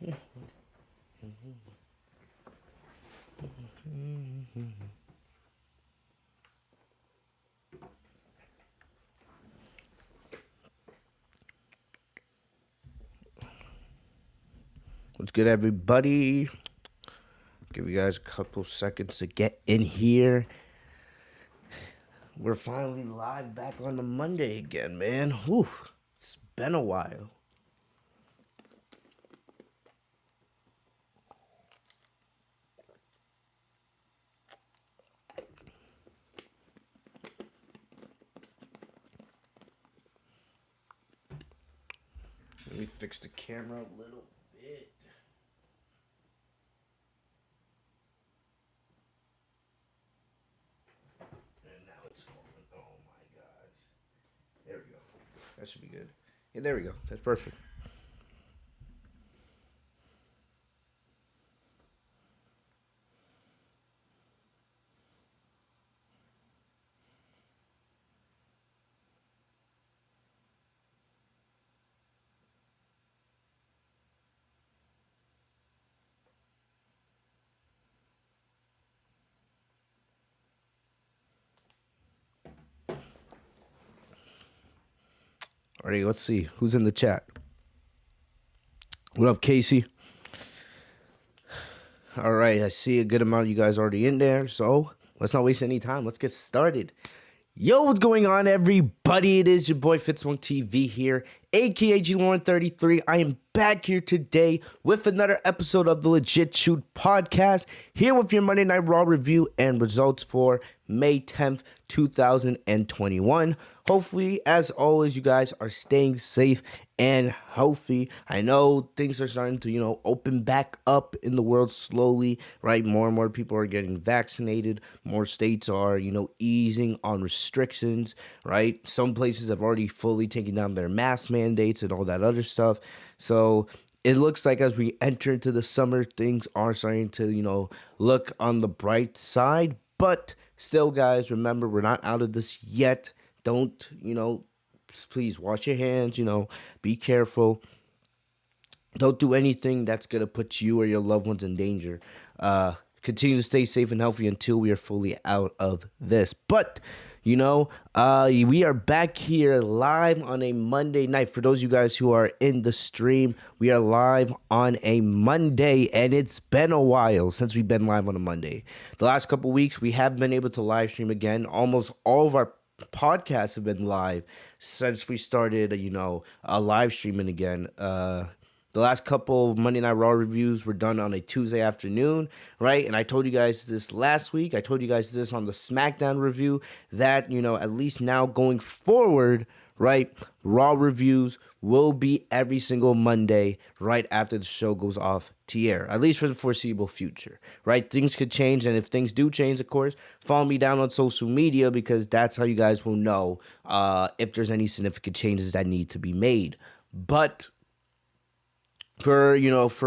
What's good, everybody? Give you guys a couple seconds to get in here. We're finally live back on the Monday again, man. Whew, it's been a while. Let me fix the camera a little bit. And now it's falling. Oh my gosh. There we go. That should be good. Yeah, there we go. That's perfect. All right, let's see. Who's in the chat? What up, Casey? All right, I see a good amount of you guys already in there, so let's not waste any time. Let's get started. Yo, what's going on, everybody? It is your boy Fitz TV here, aka G-Lauren33. I am back here today with another episode of the Legit Shoot podcast, here with your Monday Night Raw review and results for May 10th, 2021. Hopefully, as always, you guys are staying safe and healthy. I know things are starting to, open back up in the world slowly, right? More and more people are getting vaccinated. More states are, easing on restrictions, right? Some places have already fully taken down their mask mandates and all that other stuff. So it looks like as we enter into the summer, things are starting to, look on the bright side. But still, guys, remember, we're not out of this yet. Don't, please wash your hands, be careful. Don't do anything that's going to put you or your loved ones in danger. Continue to stay safe and healthy until we are fully out of this. But, we are back here live on a Monday night. For those of you guys who are in the stream, we are live on a Monday, and it's been a while since we've been live on a Monday. The last couple weeks, we have been able to live stream again. Almost all of our podcasts have been live since we started, live streaming again. The last couple of Monday Night Raw reviews were done on a Tuesday afternoon, right? And I told you guys this last week. I told you guys this on the SmackDown review that, at least now going forward, right, Raw reviews will be every single Monday right after the show goes off to air, at least for the foreseeable future, right? Things could change, and if things do change, of course, follow me down on social media because that's how you guys will know if there's any significant changes that need to be made. But for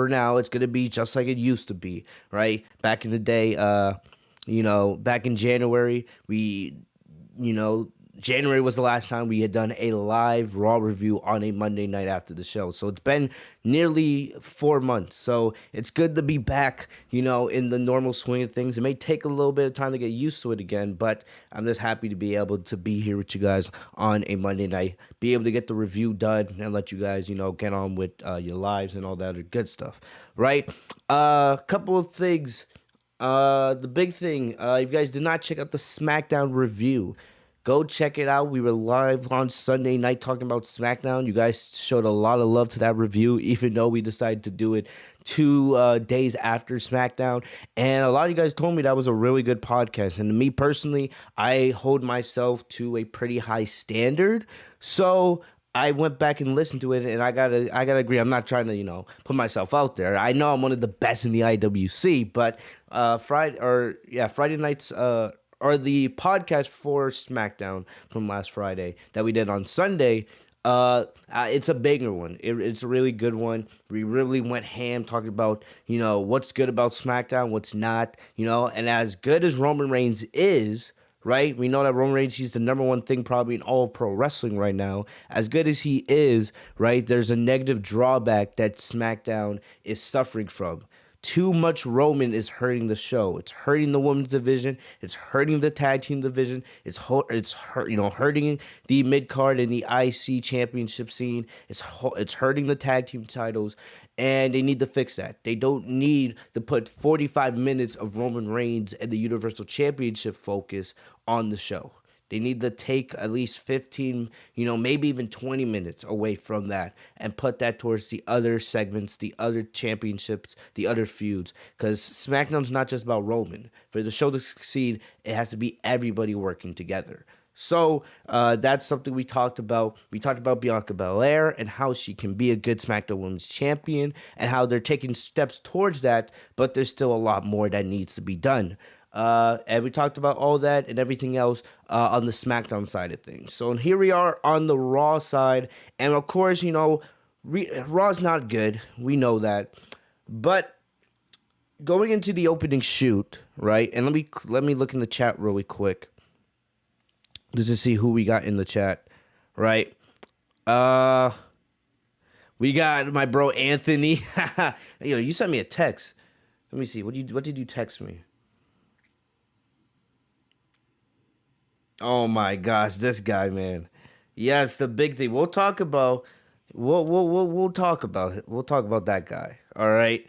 now, it's going to be just like it used to be, right? Back in the day, back in January, January was the last time we had done a live Raw review on a Monday night after the show. So it's been nearly 4 months. So it's good to be back, in the normal swing of things. It may take a little bit of time to get used to it again, but I'm just happy to be able to be here with you guys on a Monday night, be able to get the review done and let you guys, get on with your lives and all that other good stuff, right? Couple of things. The big thing, if you guys did not check out the SmackDown review, go check it out. We were live on Sunday night talking about SmackDown. You guys showed a lot of love to that review, even though we decided to do it 2 days after SmackDown. And a lot of you guys told me that was a really good podcast. And to me personally, I hold myself to a pretty high standard. So I went back and listened to it, and I gotta agree. I'm not trying to, put myself out there. I know I'm one of the best in the IWC, but Friday nights, or the podcast for SmackDown from last Friday that we did on Sunday, it's a banger one. It's a really good one. We really went ham talking about, what's good about SmackDown, what's not, and as good as Roman Reigns is, right? We know that Roman Reigns, he's the number one thing probably in all of pro wrestling right now. As good as he is, right, there's a negative drawback that SmackDown is suffering from. Too much Roman is hurting the show. It's hurting the women's division. It's hurting the tag team division. It's hurting the mid card and the IC championship scene. It's hurting the tag team titles, and they need to fix that. They don't need to put 45 minutes of Roman Reigns and the Universal Championship focus on the show. They need to take at least 15, maybe even 20 minutes away from that and put that towards the other segments, the other championships, the other feuds. Because SmackDown's not just about Roman. For the show to succeed, it has to be everybody working together. So that's something we talked about. We talked about Bianca Belair and how she can be a good SmackDown Women's Champion and how they're taking steps towards that, but there's still a lot more that needs to be done. And we talked about all that and everything else on the SmackDown side of things. So here we are on the Raw side. And of course, Raw's not good. We know that. But going into the opening shoot, right? And let me look in the chat really quick. Just to see who we got in the chat, right? We got my bro Anthony. You sent me a text. Let me see. What did you text me? Oh my gosh, this guy, man. Yes, the big thing. We'll talk about we'll talk about it. We'll talk about that guy. All right.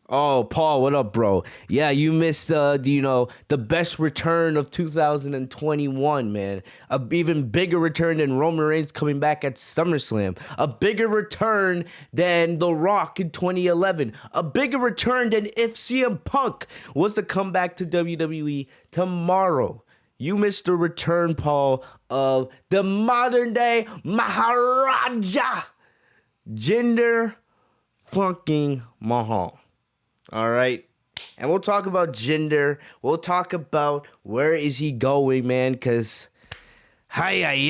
Oh, Paul, what up, bro? Yeah, you missed the best return of 2021, man. A even bigger return than Roman Reigns coming back at SummerSlam. A bigger return than The Rock in 2011. A bigger return than if CM Punk was to come back to WWE tomorrow. You missed the return, Paul, of the modern day Maharaja, Jinder fucking Mahal. All right. And we'll talk about Jinder. We'll talk about where is he going, man, because I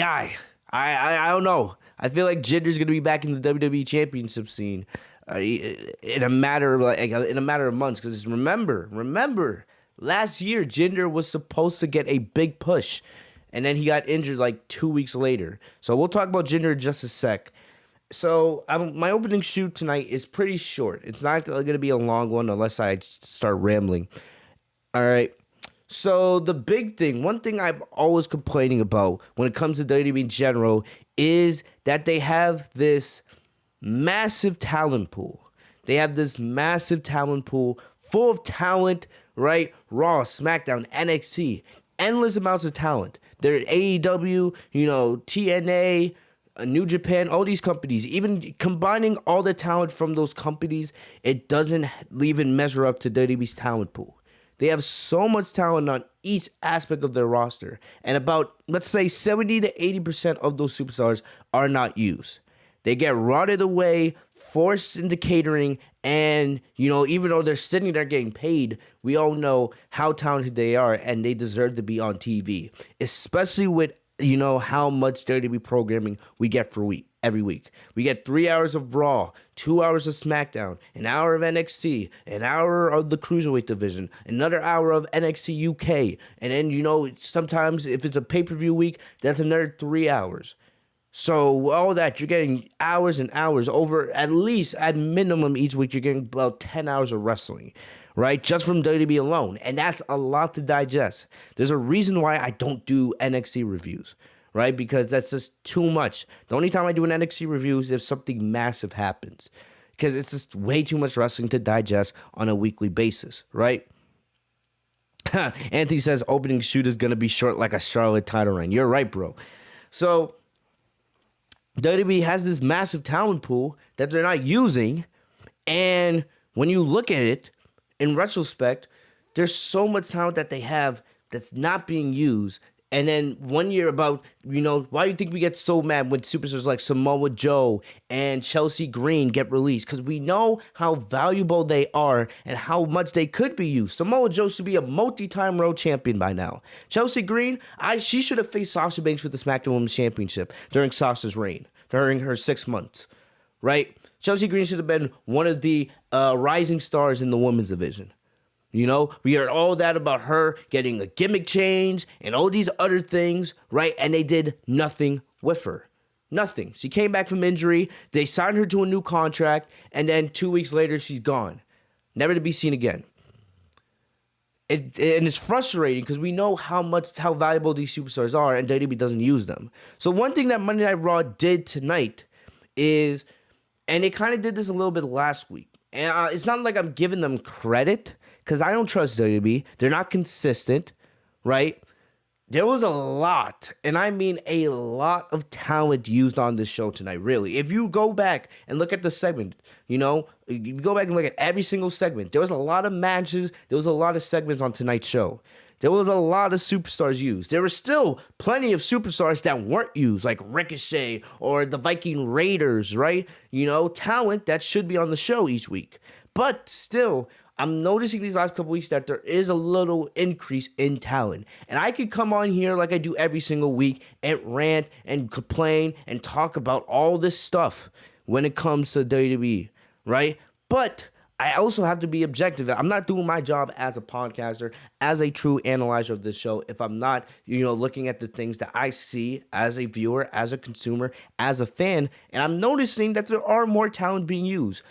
don't know. I feel like Jinder's going to be back in the WWE Championship scene in a matter of months, because remember, last year, Jinder was supposed to get a big push, and then he got injured like 2 weeks later. So we'll talk about Jinder in just a sec. So my opening shoot tonight is pretty short. It's not going to be a long one unless I start rambling. All right. So the big thing, one thing I've always complaining about when it comes to WWE in general is that they have this massive talent pool. They have this massive talent pool full of talent, right? Raw, SmackDown, NXT, endless amounts of talent. They're AEW, TNA, New Japan, all these companies, even combining all the talent from those companies, it doesn't even measure up to WWE's talent pool. They have so much talent on each aspect of their roster, and about, let's say, 70 to 80% of those superstars are not used. They get rotted away, forced into catering, and, even though they're sitting there getting paid, we all know how talented they are, and they deserve to be on TV, especially with how much WWE programming we get every week. We get 3 hours of Raw, 2 hours of SmackDown, an hour of NXT, an hour of the Cruiserweight division, another hour of NXT UK, and then, sometimes if it's a pay-per-view week, that's another 3 hours. So all that, you're getting hours and hours over, at least at minimum each week, you're getting about 10 hours of wrestling, right? Just from WWE alone. And that's a lot to digest. There's a reason why I don't do NXT reviews, right? Because that's just too much. The only time I do an NXT review is if something massive happens, because it's just way too much wrestling to digest on a weekly basis, right? Anthony says opening shoot is going to be short like a Charlotte title reign. You're right, bro. So WWE has this massive talent pool that they're not using, and when you look at it in retrospect, there's so much talent that they have that's not being used. And then 1 year about, why do you think we get so mad when superstars like Samoa Joe and Chelsea Green get released? Because we know how valuable they are and how much they could be used. Samoa Joe should be a multi-time world champion by now. Chelsea Green, she should have faced Sasha Banks for the SmackDown Women's Championship during Sasha's reign, during her 6 months, right? Chelsea Green should have been one of the rising stars in the women's division. You know, we heard all that about her getting a gimmick change and all these other things, right? And they did nothing with her. Nothing. She came back from injury. They signed her to a new contract. And then 2 weeks later, she's gone. Never to be seen again. And it's frustrating because we know how valuable these superstars are, and WWE doesn't use them. So one thing that Monday Night Raw did tonight is, and they kind of did this a little bit last week, and it's not like I'm giving them credit because I don't trust WWE. They're not consistent, right? There was a lot, and I mean a lot of talent used on this show tonight, really. If you go back and look at the segment, you go back and look at every single segment. There was a lot of matches. There was a lot of segments on tonight's show. There was a lot of superstars used. There were still plenty of superstars that weren't used, like Ricochet or the Viking Raiders, right? Talent that should be on the show each week. But still, I'm noticing these last couple weeks that there is a little increase in talent. And I could come on here like I do every single week and rant and complain and talk about all this stuff when it comes to WWE, right? But I also have to be objective. I'm not doing my job as a podcaster, as a true analyzer of this show, if I'm not, looking at the things that I see as a viewer, as a consumer, as a fan. And I'm noticing that there are more talent being used.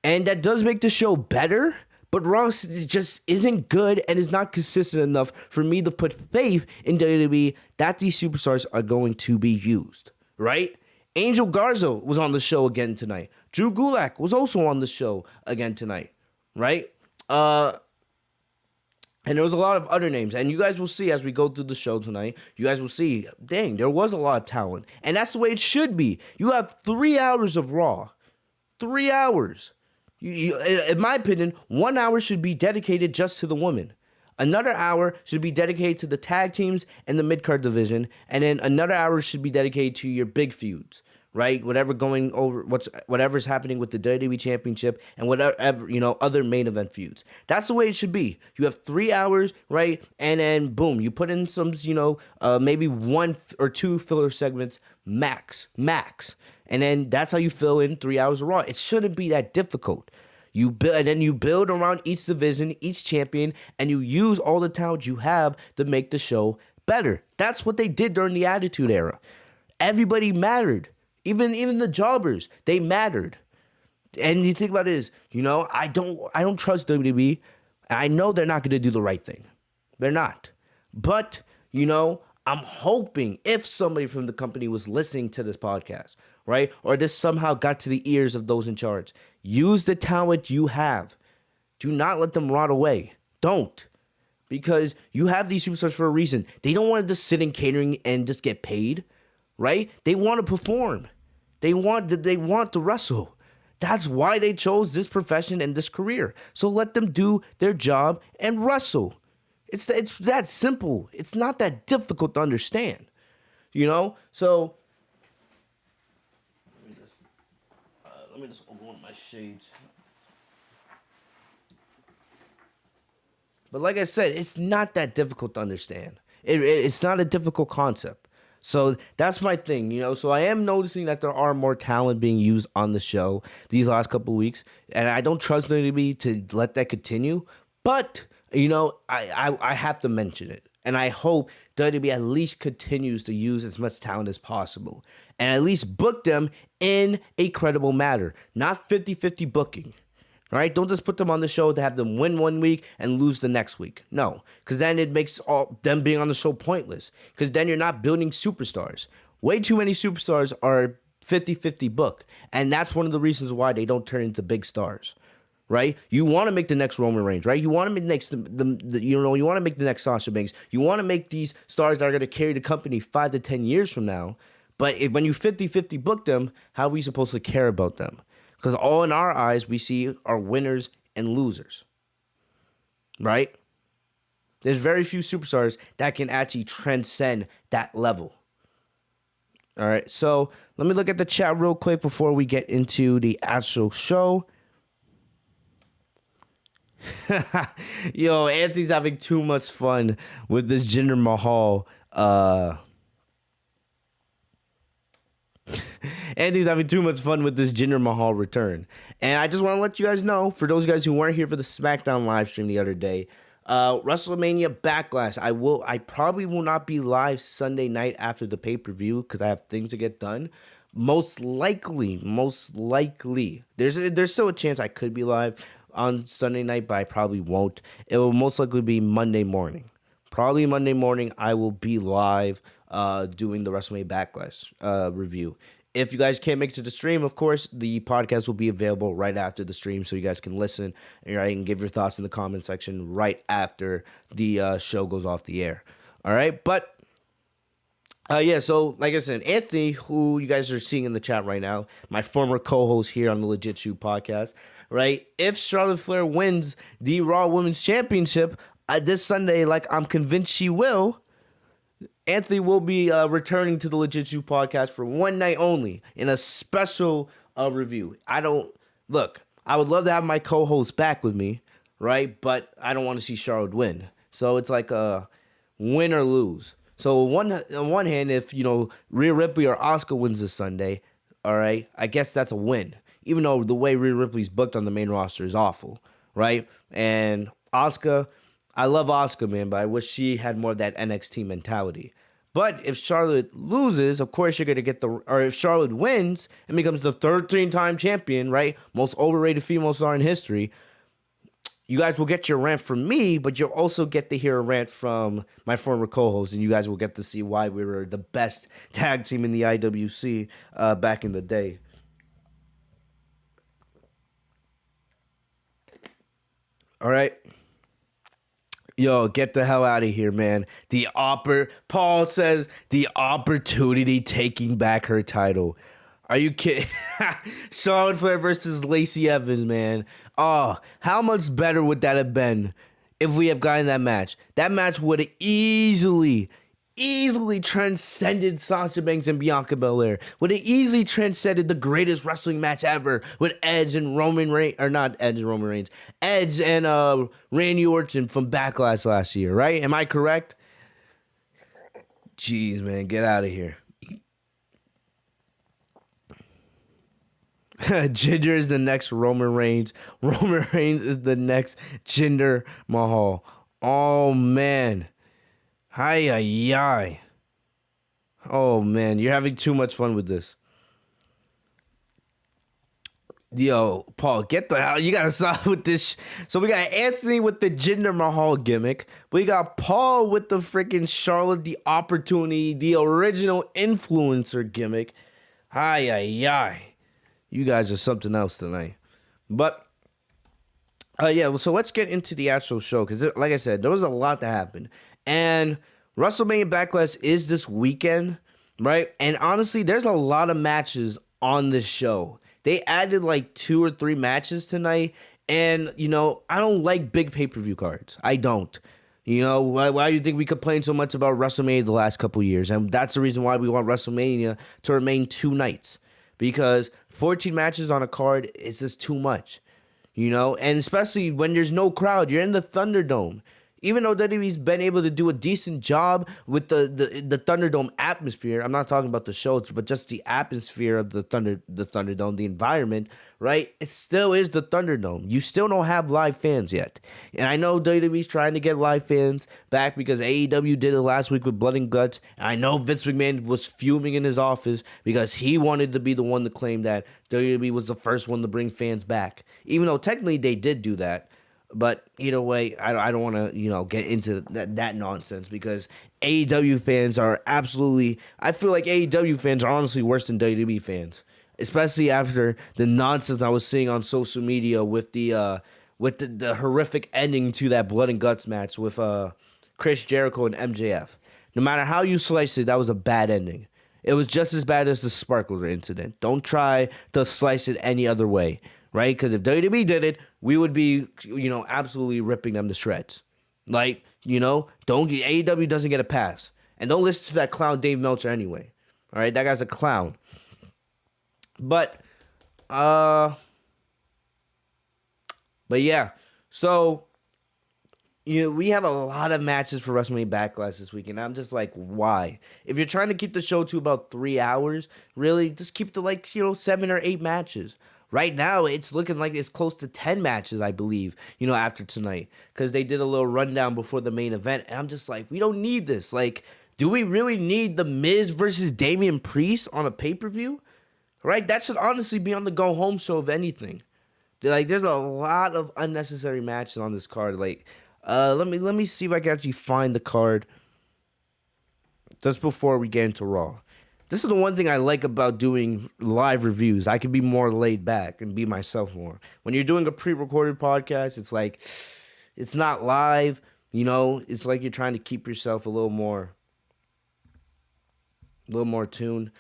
And that does make the show better. But Raw just isn't good and is not consistent enough for me to put faith in WWE that these superstars are going to be used, right? Angel Garza was on the show again tonight. Drew Gulak was also on the show again tonight, right? And there was a lot of other names. And you guys will see as we go through the show tonight, you guys will see, dang, there was a lot of talent. And that's the way it should be. You have 3 hours of Raw. 3 hours. In my opinion, 1 hour should be dedicated just to the women. Another hour should be dedicated to the tag teams and the mid-card division. And then another hour should be dedicated to your big feuds, right? Whatever's happening with the WWE Championship and whatever, other main event feuds. That's the way it should be. You have 3 hours, right? And then boom, you put in some, maybe 1 or 2 filler segments max. And then that's how you fill in 3 hours of Raw. It shouldn't be that difficult. You build around each division, each champion, and you use all the talent you have to make the show better. That's what they did during the Attitude Era. Everybody mattered. Even the jobbers, they mattered. And you think about it is, I don't trust WWE. I know they're not going to do the right thing. They're not. But, I'm hoping if somebody from the company was listening to this podcast, right? Or this somehow got to the ears of those in charge. Use the talent you have. Do not let them rot away. Don't. Because you have these superstars for a reason. They don't want to just sit in catering and just get paid, right? They want to perform. They want to wrestle. That's why they chose this profession and this career. So let them do their job and wrestle. It's that simple. It's not that difficult to understand. So let me just open one of my shades. But like I said, it's not that difficult to understand. It's not a difficult concept. So that's my thing, So I am noticing that there are more talent being used on the show these last couple of weeks. And I don't trust WWE to let that continue. But, I have to mention it. And I hope WWE at least continues to use as much talent as possible. And at least book them in a credible manner. Not 50-50 booking. All right? Don't just put them on the show to have them win 1 week and lose the next week. No. Because then it makes all them being on the show pointless. Because then you're not building superstars. Way too many superstars are 50-50 book. And that's one of the reasons why they don't turn into big stars. Right? You want to make the next Roman Reigns, right? You want to make you want to make the next Sasha Banks. You want to make these stars that are going to carry the company 5 to 10 years from now. But when you 50-50 book them, how are we supposed to care about them? Because all in our eyes, we see are winners and losers. Right? There's very few superstars that can actually transcend that level. All right, so let me look at the chat real quick before we get into the actual show. Yo, Anthony's having too much fun with this Jinder Mahal. Anthony's having too much fun with this Jinder Mahal return. And I just want to let you guys know, for those guys who weren't here for the SmackDown live stream the other day, Wrestlemania Backlash. I probably will not be live Sunday night after the pay-per-view because I have things to get done. Most likely, there's still a chance I could be live on Sunday night, but I probably won't. It will most likely be Monday morning. Probably Monday morning, I will be live doing the WrestleMania Backlash review. If you guys can't make it to the stream, of course, the podcast will be available right after the stream, so you guys can listen and give your thoughts in the comment section right after the show goes off the air. All right, but so like I said, Anthony, who you guys are seeing in the chat right now, my former co-host here on the Legit Shoot podcast, right? If Charlotte Flair wins the Raw Women's Championship this Sunday, like I'm convinced she will, Anthony will be returning to the Legit Shoot podcast for one night only in a special review. I would love to have my co-host back with me, right? But I don't want to see Charlotte win. So it's like a win or lose. So on one hand, if, Rhea Ripley or Asuka wins this Sunday, all right, I guess that's a win. Even though the way Rhea Ripley's booked on the main roster is awful, right? And Asuka, I love Asuka, man, but I wish she had more of that NXT mentality. But if Charlotte loses, of course you're going to get or if Charlotte wins and becomes the 13-time champion, right? Most overrated female star in history, you guys will get your rant from me, but you'll also get to hear a rant from my former co-host, and you guys will get to see why we were the best tag team in the IWC back in the day. All right. Yo, get the hell out of here, man. Paul says the opportunity taking back her title. Are you kidding? Charlotte Flair versus Lacey Evans, man. Oh, how much better would that have been if we have gotten that match? That match would have easily transcended Sasha Banks and Bianca Belair. Would have easily transcended the greatest wrestling match ever with Edge and Roman Reigns, or not Edge and Roman Reigns, Edge and Randy Orton from Backlash last year, right? Am I correct? Jeez, man, get out of here. Jinder is the next Roman Reigns. Roman Reigns is the next Jinder Mahal. Oh, man. Hi. Oh, man. You're having too much fun with this. Yo, Paul, get the hell. You got to stop with this. So we got Anthony with the Jinder Mahal gimmick. We got Paul with the freaking Charlotte, the opportunity, the original influencer gimmick. Hi. You guys are something else tonight. But, so let's get into the actual show. Because, like I said, there was a lot that happened. And WrestleMania Backlash is this weekend, right? And honestly, there's a lot of matches on this show. They added like 2 or 3 matches tonight. And, I don't like big pay-per-view cards. I don't. Why do you think we complain so much about WrestleMania the last couple years? And that's the reason why we want WrestleMania to remain 2 nights. Because 14 matches on a card is just too much, and especially when there's no crowd, you're in the Thunderdome. Even though WWE's been able to do a decent job with the Thunderdome atmosphere, I'm not talking about the shows, but just the atmosphere of the Thunderdome, the environment, right? It still is the Thunderdome. You still don't have live fans yet. And I know WWE's trying to get live fans back because AEW did it last week with Blood and Guts. And I know Vince McMahon was fuming in his office because he wanted to be the one to claim that WWE was the first one to bring fans back. Even though technically they did do that. But either way, I don't want to, get into that nonsense because AEW fans are absolutely... I feel like AEW fans are honestly worse than WWE fans, especially after the nonsense I was seeing on social media with the horrific ending to that Blood and Guts match with Chris Jericho and MJF. No matter how you slice it, that was a bad ending. It was just as bad as the Sparkler incident. Don't try to slice it any other way. Right? Because if WWE did it, we would be, absolutely ripping them to shreds. Like, AEW doesn't get a pass. And don't listen to that clown Dave Meltzer anyway. All right? That guy's a clown. But yeah. So, we have a lot of matches for WrestleMania Backlash this weekend. I'm just like, why? If you're trying to keep the show to about 3 hours, really, just keep the 7 or 8 matches. Right now, it's looking like it's close to 10 matches, I believe, after tonight. Because they did a little rundown before the main event. And I'm just like, we don't need this. Like, do we really need The Miz versus Damien Priest on a pay-per-view? Right? That should honestly be on the go-home show, if anything. There's a lot of unnecessary matches on this card. Let me see if I can actually find the card just before we get into Raw. This is the one thing I like about doing live reviews. I can be more laid back and be myself more. When you're doing a pre-recorded podcast, it's like it's not live. It's like you're trying to keep yourself a little more tuned.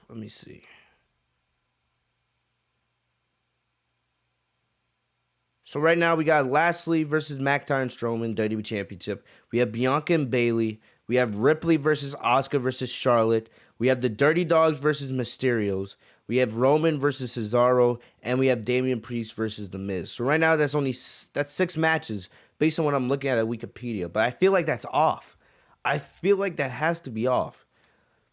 Let me see. So right now we got Lashley versus McIntyre and Strowman, WWE Championship. We have Bianca and Bayley. We have Ripley versus Asuka versus Charlotte. We have the Dirty Dogs versus Mysterios. We have Roman versus Cesaro, and we have Damien Priest versus The Miz. So right now that's 6 matches based on what I'm looking at Wikipedia. But I feel like that's off. I feel like that has to be off.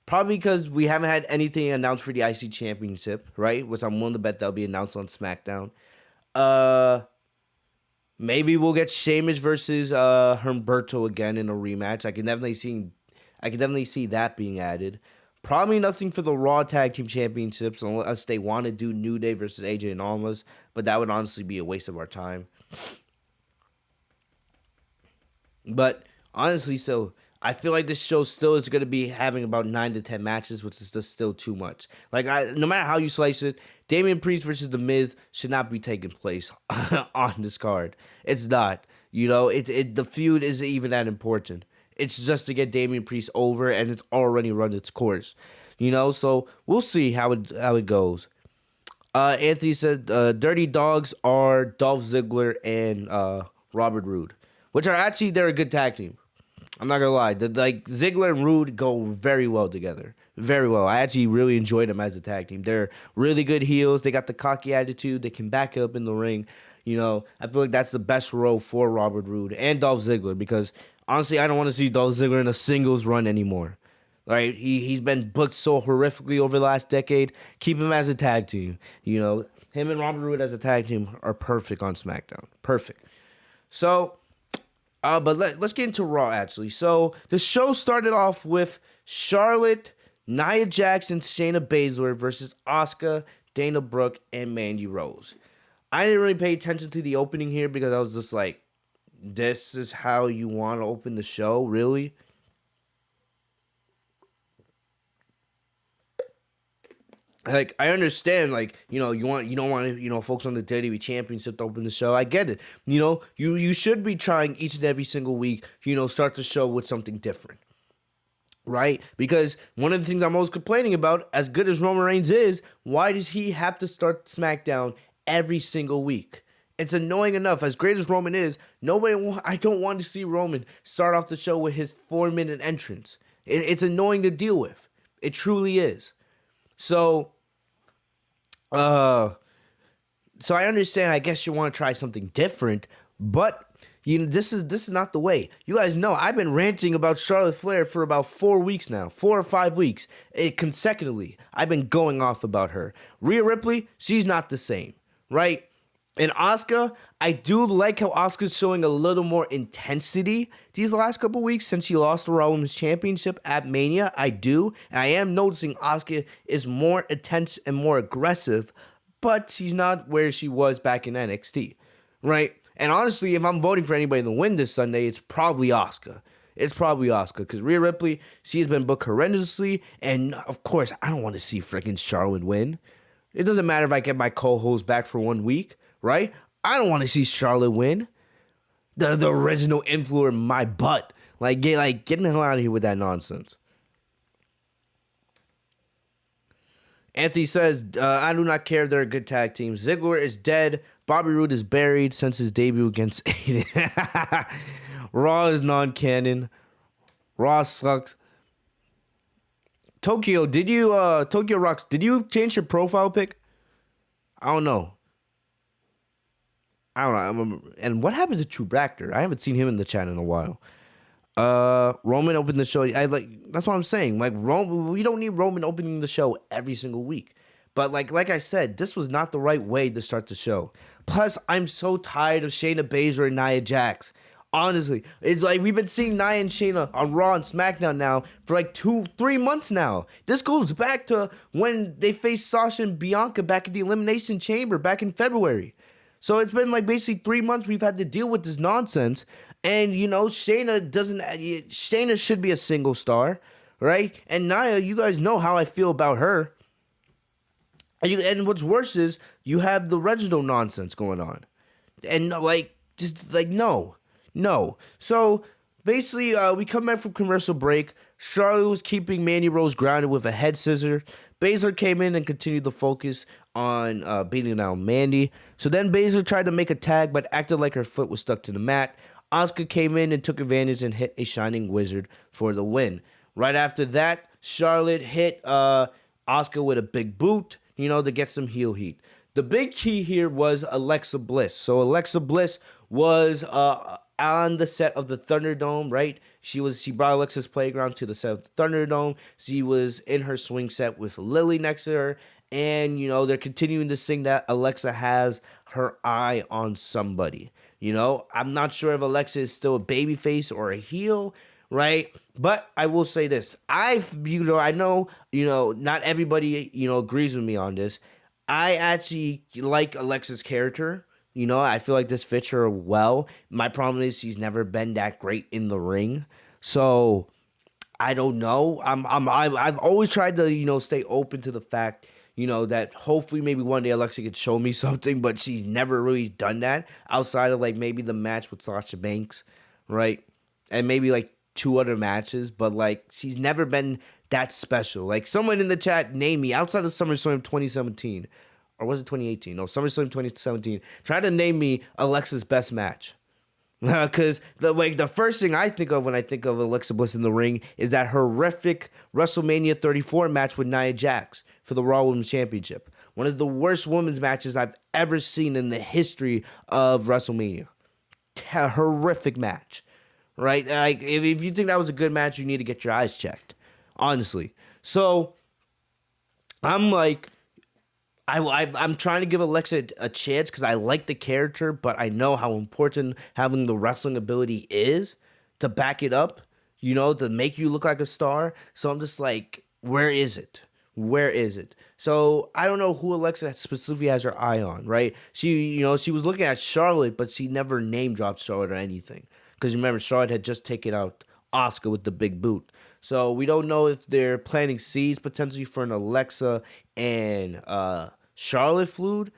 Probably because we haven't had anything announced for the IC Championship, right? Which I'm willing to bet that'll be announced on SmackDown. Maybe we'll get Sheamus versus Humberto again in a rematch. I can definitely see that being added. Probably nothing for the Raw Tag Team Championships unless they want to do New Day versus AJ and Almas, but that would honestly be a waste of our time. But honestly, so I feel like this show still is going to be having about 9 to 10 matches, which is just still too much. No matter how you slice it, Damien Priest versus The Miz should not be taking place on this card. It's not. The feud isn't even that important. It's just to get Damien Priest over, and it's already run its course. So we'll see how it goes. Anthony said Dirty Dogs are Dolph Ziggler and Robert Roode, which are actually, they're a good tag team. I'm not gonna lie. Ziggler and Roode go very well together. Very well. I actually really enjoyed them as a tag team. They're really good heels. They got the cocky attitude. They can back up in the ring. I feel like that's the best role for Robert Roode and Dolph Ziggler, because honestly, I don't want to see Dolph Ziggler in a singles run anymore. Right? He's been booked so horrifically over the last decade. Keep him as a tag team. Him and Robert Roode as a tag team are perfect on SmackDown. Perfect. So, but let's get into Raw, actually. So, the show started off with Charlotte, Nia Jax, and Shayna Baszler versus Asuka, Dana Brooke, and Mandy Rose. I didn't really pay attention to the opening here because I was just like, this is how you want to open the show? Really? I understand, you don't want, folks on the WWE Championship to open the show. I get it. You should be trying each and every single week, start the show with something different. Right? Because one of the things I'm most complaining about, as good as Roman Reigns is, why does he have to start SmackDown every single week? It's annoying enough. As great as Roman is, I don't want to see Roman start off the show with his 4-minute entrance. It's annoying to deal with. It truly is. So I understand. I guess you want to try something different, but this is not the way. You guys know I've been ranting about Charlotte Flair for about 4 weeks now, 4 or 5 weeks, consecutively. I've been going off about her. Rhea Ripley, she's not the same, right? And Asuka, I do like how Asuka's showing a little more intensity these last couple weeks since she lost the Raw Women's Championship at Mania. I do. And I am noticing Asuka is more intense and more aggressive, but she's not where she was back in NXT, right? And honestly, if I'm voting for anybody to win this Sunday, it's probably Asuka. It's probably Asuka, because Rhea Ripley, she has been booked horrendously, and of course, I don't want to see freaking Charlotte win. It doesn't matter if I get my co-host back for 1 week. Right? I don't want to see Charlotte win. The original influencer, my butt. Get the hell out of here with that nonsense. Anthony says, I do not care if they're a good tag team. Ziggler is dead. Bobby Roode is buried since his debut against Aiden. Raw is non-canon. Raw sucks. Tokyo Rocks, did you change your profile pic? I don't know. I don't know. And what happened to True Bacter? I haven't seen him in the chat in a while. Roman opened the show. I like that's what I'm saying. Like Roman, we don't need Roman opening the show every single week. But like I said, this was not the right way to start the show. Plus, I'm so tired of Shayna Baszler and Nia Jax. Honestly, it's like we've been seeing Nia and Shayna on Raw and SmackDown now for like 2-3 months now. This goes back to when they faced Sasha and Bianca back at the Elimination Chamber back in February. So it's been like basically 3 months we've had to deal with this nonsense. And you know, Shayna should be a single star, right? And Nia, you guys know how I feel about her. And what's worse is you have the Reginald nonsense going on. And like just like no. So basically, we come back from commercial break. Charlotte was keeping Mandy Rose grounded with a head scissor. Baszler came in and continued the focus on beating down Mandy. So then Baszler tried to make a tag, but acted like her foot was stuck to the mat. Asuka came in and took advantage and hit a Shining Wizard for the win. Right after that, Charlotte hit Asuka with a big boot, to get some heel heat. The big key here was Alexa Bliss. So Alexa Bliss was on the set of the Thunderdome, right? She brought Alexa's Playground to the set of the Thunderdome. She was in her swing set with Lily next to her. And, they're continuing to sing that Alexa has her eye on somebody. I'm not sure if Alexa is still a babyface or a heel, right? But I will say this. I know, not everybody, agrees with me on this. I actually like Alexa's character. I feel like this fits her well. My problem is she's never been that great in the ring. So I don't know. I've always tried to, stay open to the fact, that hopefully maybe one day Alexa could show me something, but she's never really done that outside of like maybe the match with Sasha Banks, right? And maybe like 2 other matches, but like she's never been that special. Like someone in the chat name me outside of SummerSlam 2017, or was it 2018? No, SummerSlam 2017. Try to name me Alexa's best match. Because the first thing I think of when I think of Alexa Bliss in the ring is that horrific WrestleMania 34 match with Nia Jax for the Raw Women's Championship. One of the worst women's matches I've ever seen in the history of WrestleMania. Horrific match, right? Like if you think that was a good match, you need to get your eyes checked, honestly. So I'm like, I'm trying to give Alexa a chance because I like the character, but I know how important having the wrestling ability is to back it up, to make you look like a star. So I'm just like, where is it? Where is it? So I don't know who Alexa specifically has her eye on, right? She was looking at Charlotte, but she never name dropped Charlotte or anything. Because remember, Charlotte had just taken out Asuka with the big boot. So we don't know if they're planting seeds potentially for an Alexa and Charlotte feud,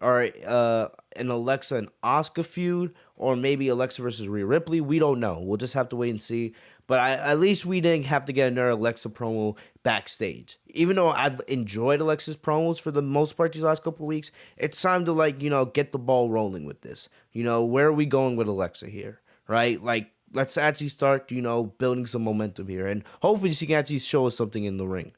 or an Alexa and Asuka feud, or maybe Alexa versus Rhea Ripley. We don't know. We'll just have to wait and see. But at least we didn't have to get another Alexa promo backstage. Even though I've enjoyed Alexa's promos for the most part these last couple of weeks, it's time to get the ball rolling with this. Where are we going with Alexa here, right? Like, let's actually start, building some momentum here. And hopefully she can actually show us something in the ring.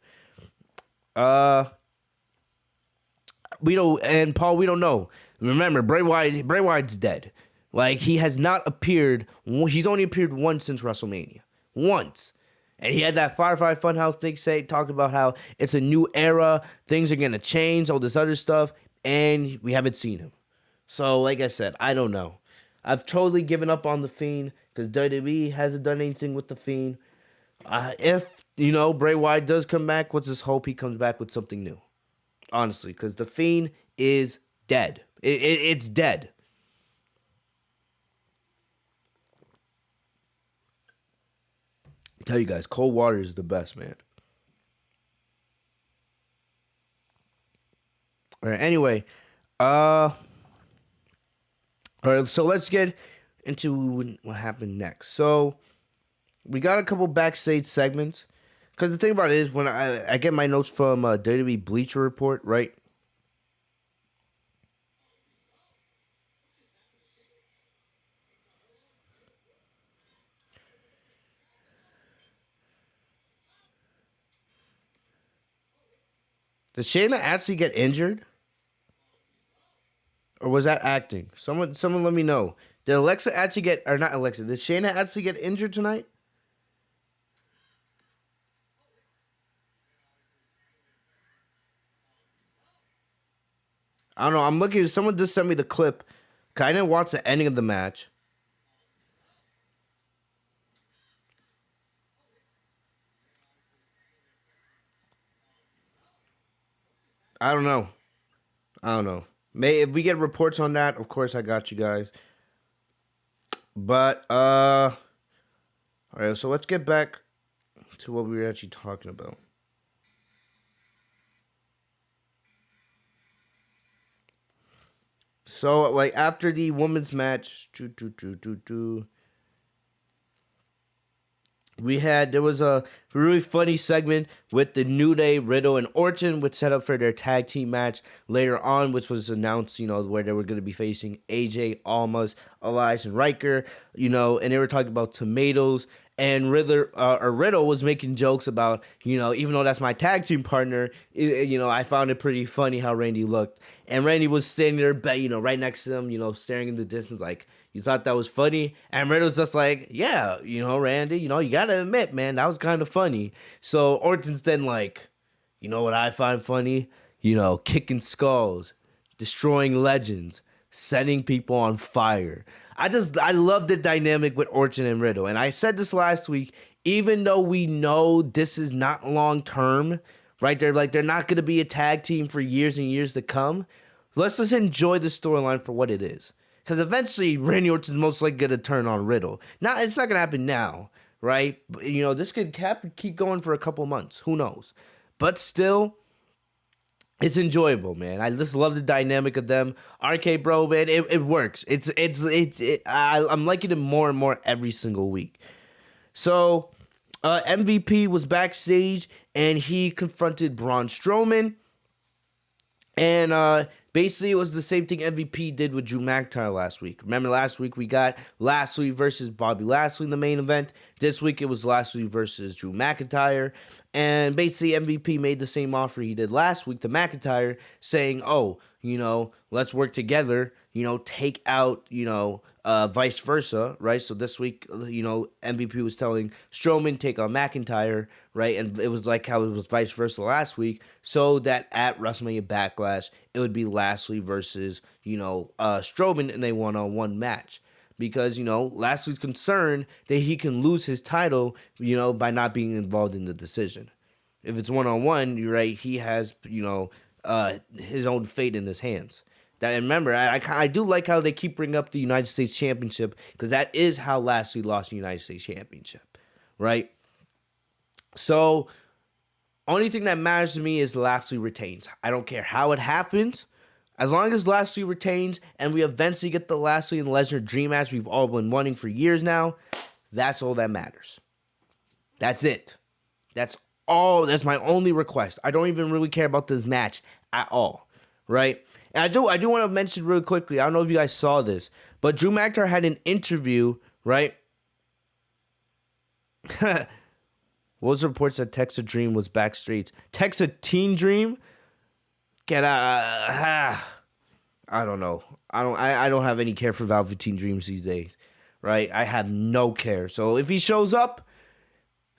We don't know. Remember, Bray Wyatt's dead. Like, he has not appeared. He's only appeared once since WrestleMania. Once. And he had that Firefly Funhouse thing talk about how it's a new era, things are going to change, all this other stuff, and we haven't seen him. So, like I said, I don't know. I've totally given up on The Fiend because WWE hasn't done anything with The Fiend. If, Bray Wyatt does come back, let's just hope he comes back with something new. Honestly, because The Fiend is dead. It's dead. I tell you guys, cold water is the best, man. All right, anyway, all right, so let's get into what happened next. So we got a couple backstage segments. Because the thing about it is, when I get my notes from WWE Bleacher Report, right? Did Shayna actually get injured? Or was that acting? Someone let me know. Did Alexa actually get, or not Alexa, did Shayna actually get injured tonight? I don't know. I'm looking. Someone just sent me the clip. 'Cause I didn't watch the ending of the match. I don't know. I don't know. May if we get reports on that, of course I got you guys. But all right. So let's get back to what we were actually talking about. So like after the women's match, there was a really funny segment with the New Day, Riddle, and Orton, which set up for their tag team match later on, which was announced, where they were going to be facing AJ, Almas, Elias, and Riker, and they were talking about tomatoes. And Riddle was making jokes about, even though that's my tag team partner, I found it pretty funny how Randy looked. And Randy was standing there, right next to him, staring in the distance like, you thought that was funny? And Riddle's just like, yeah, Randy, you gotta admit, man, that was kind of funny. So Orton's then like, you know what I find funny? Kicking skulls, destroying legends, setting people on fire. I love the dynamic with Orton and Riddle. And I said this last week, even though we know this is not long term, right? They're not gonna be a tag team for years and years to come. Let's just enjoy the storyline for what it is. Because eventually, Randy Orton's most likely going to turn on Riddle. Now, it's not going to happen now, right? But, this could keep going for a couple months. Who knows? But still, it's enjoyable, man. I just love the dynamic of them. RK Bro, man, it works. I'm liking it more and more every single week. So, MVP was backstage, and he confronted Braun Strowman. And basically, it was the same thing MVP did with Drew McIntyre last week. Remember last week we got Lashley versus Bobby Lashley in the main event. This week it was Lashley versus Drew McIntyre. And basically MVP made the same offer he did last week to McIntyre, saying, oh, let's work together, take out, vice versa, right? So this week, MVP was telling Strowman, take on McIntyre, right? And it was like how it was vice versa last week, so that at WrestleMania Backlash, it would be Lashley versus, Strowman in a one-on-one match. Because, Lashley's concerned that he can lose his title, by not being involved in the decision. If it's one-on-one, you're right, he has, his own fate in his hands. And remember, I do like how they keep bringing up the United States Championship, because that is how Lashley lost the United States Championship, right? So, only thing that matters to me is Lashley retains. I don't care how it happens. As long as Lashley retains and we eventually get the Lashley and Lesnar dream match we've all been wanting for years now, that's all that matters. That's it. That's all. That's my only request. I don't even really care about this match at all, right? And I do want to mention really quickly, I don't know if you guys saw this, but Drew McIntyre had an interview, right? What was the reports that Texas Dream was backstage? Texas Teen Dream? Get out. I don't know. I don't have any care for Velveteen Dreams these days, right? I have no care. So if he shows up,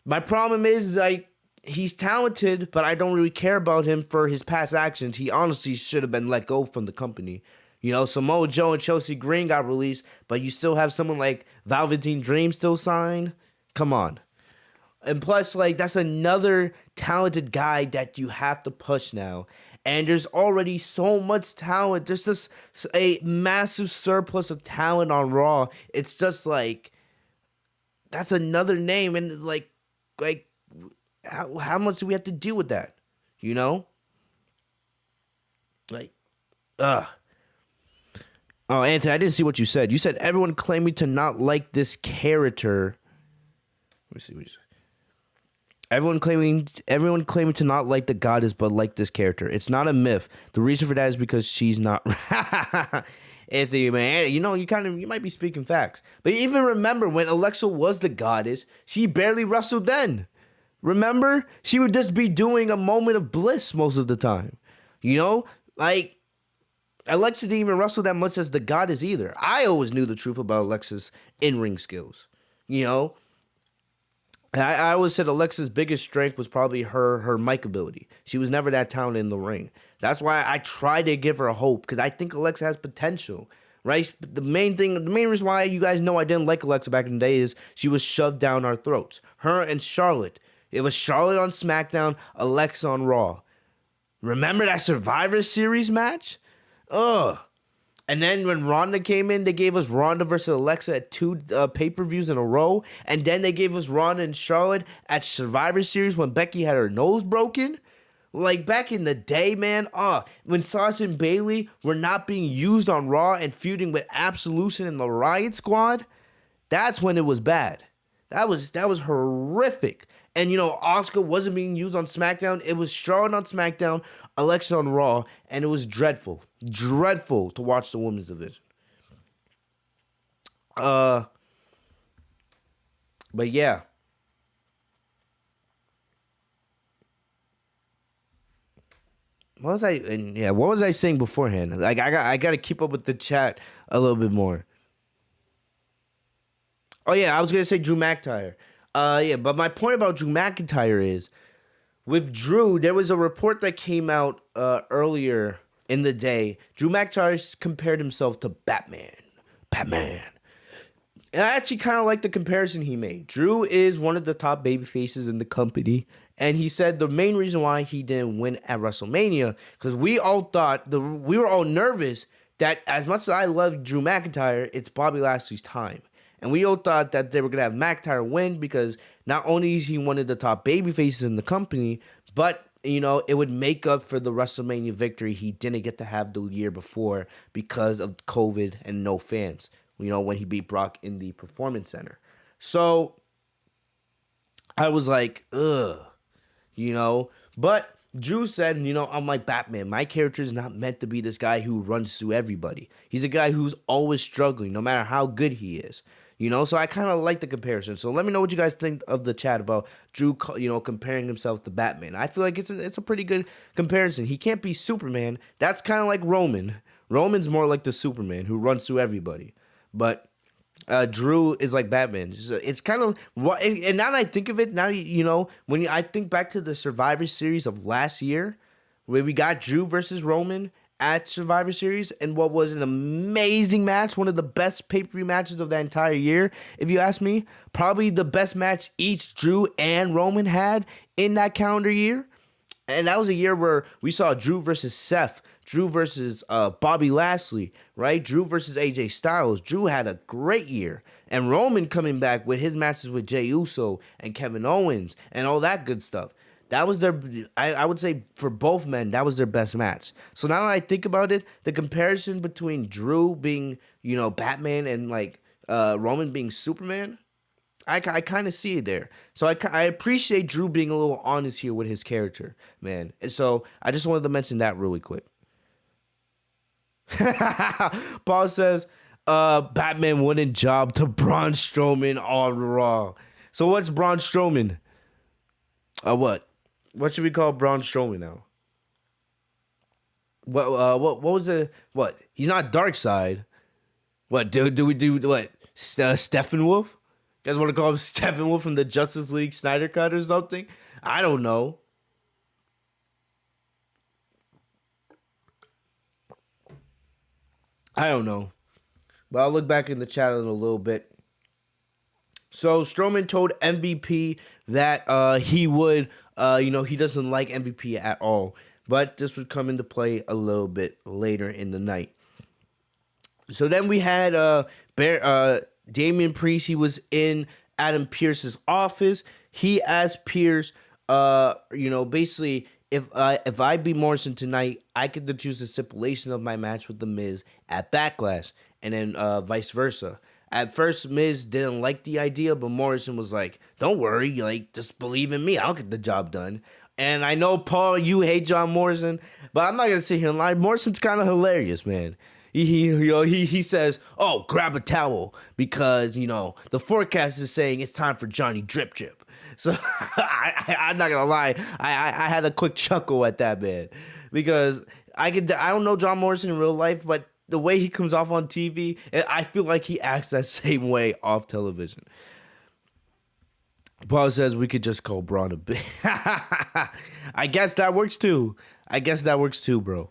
my problem is like he's talented, but I don't really care about him for his past actions. He honestly should have been let go from the company. Samoa Joe and Chelsea Green got released, but you still have someone like Velveteen Dream still signed? Come on. And plus, like, that's another talented guy that you have to push now. And there's already so much talent. There's just a massive surplus of talent on Raw. It's just like, that's another name. And like how much do we have to deal with that? Like, ugh. Oh, Anthony, I didn't see what you said. You said everyone claiming to not like this character. Let me see what you said. Everyone claiming to not like the goddess, but like this character. It's not a myth. The reason for that is because she's not. Anthony, man, you might be speaking facts. But even remember when Alexa was the goddess, she barely wrestled then. Remember, she would just be doing a moment of bliss most of the time. Like Alexa didn't even wrestle that much as the goddess either. I always knew the truth about Alexa's in-ring skills. You know, I always said Alexa's biggest strength was probably her mic ability. She was never that talented in the ring. That's why I tried to give her hope, because I think Alexa has potential, right? The main reason why you guys know I didn't like Alexa back in the day is she was shoved down our throats. Her and Charlotte. It was Charlotte on SmackDown, Alexa on Raw. Remember that Survivor Series match? Ugh. And then when Ronda came in, they gave us Ronda versus Alexa at 2 pay-per-views in a row. And then they gave us Ronda and Charlotte at Survivor Series when Becky had her nose broken. Like, back in the day, man, when Sasha and Bayley were not being used on Raw and feuding with Absolution and the Riot Squad, that's when it was bad. That was horrific. And, you know, Asuka wasn't being used on SmackDown. It was Charlotte on SmackDown, Alexa on Raw, and it was dreadful. Dreadful to watch the women's division. But yeah. What was I saying beforehand? Like, I got to keep up with the chat a little bit more. Oh yeah, I was gonna say Drew McIntyre. But my point about Drew McIntyre is, with Drew, there was a report that came out earlier in the day. Drew McIntyre compared himself to Batman. And I actually kind of like the comparison he made. Drew is one of the top baby faces in the company. And he said the main reason why he didn't win at WrestleMania, because we all thought, we were all nervous that as much as I love Drew McIntyre, it's Bobby Lashley's time. And we all thought that they were going to have McIntyre win because not only is he one of the top baby faces in the company, but, you know, it would make up for the WrestleMania victory he didn't get to have the year before because of COVID and no fans, you know, when he beat Brock in the Performance Center. So I was like, ugh, you know, but Drew said, you know, I'm like Batman. My character is not meant to be this guy who runs through everybody. He's a guy who's always struggling, no matter how good he is. You know, so I kind of like the comparison. So let me know what you guys think of the chat about Drew, you know, comparing himself to Batman. I feel like it's a pretty good comparison. He can't be Superman. That's kind of like Roman. Roman's more like the Superman who runs through everybody. But Drew is like Batman. It's kind of, and now that I think of it, now, you know, I think back to the Survivor Series of last year, where we got Drew versus Roman at Survivor Series, and what was an amazing match, one of the best pay-per-view matches of that entire year, if you ask me. Probably the best match each Drew and Roman had in that calendar year. And that was a year where we saw Drew versus Seth, Drew versus Bobby Lashley, right? Drew versus AJ Styles. Drew had a great year. And Roman coming back with his matches with Jey Uso and Kevin Owens and all that good stuff. That was their, I would say for both men, that was their best match. So now that I think about it, the comparison between Drew being, you know, Batman and like Roman being Superman, I kind of see it there. So I appreciate Drew being a little honest here with his character, man. And so I just wanted to mention that really quick. Paul says, Batman wouldn't job to Braun Strowman on Raw. So what's Braun Strowman? What? What should we call Braun Strowman now? What was it? What? He's not Darkseid. What? Do we do what? Steppenwolf? You guys want to call him Steppenwolf from the Justice League Snyder Cut or something? I don't know. But I'll look back in the chat in a little bit. So Strowman told MVP that he would, he doesn't like MVP at all. But this would come into play a little bit later in the night. So then we had Damien Priest. He was in Adam Pearce's office. He asked Pierce, basically, if I beat Morrison tonight, I could choose the stipulation of my match with The Miz at Backlash, and then vice versa. At first, Miz didn't like the idea, but Morrison was like, don't worry, just believe in me. I'll get the job done. And I know, Paul, you hate John Morrison, but I'm not going to sit here and lie. Morrison's kind of hilarious, man. He says, oh, grab a towel because, the forecast is saying it's time for Johnny Drip Drip. So I'm not gonna lie, I had a quick chuckle at that, man, because I don't know John Morrison in real life, but the way he comes off on TV, I feel like he acts that same way off television. Paul says we could just call Braun a bitch. I guess that works too. Bro.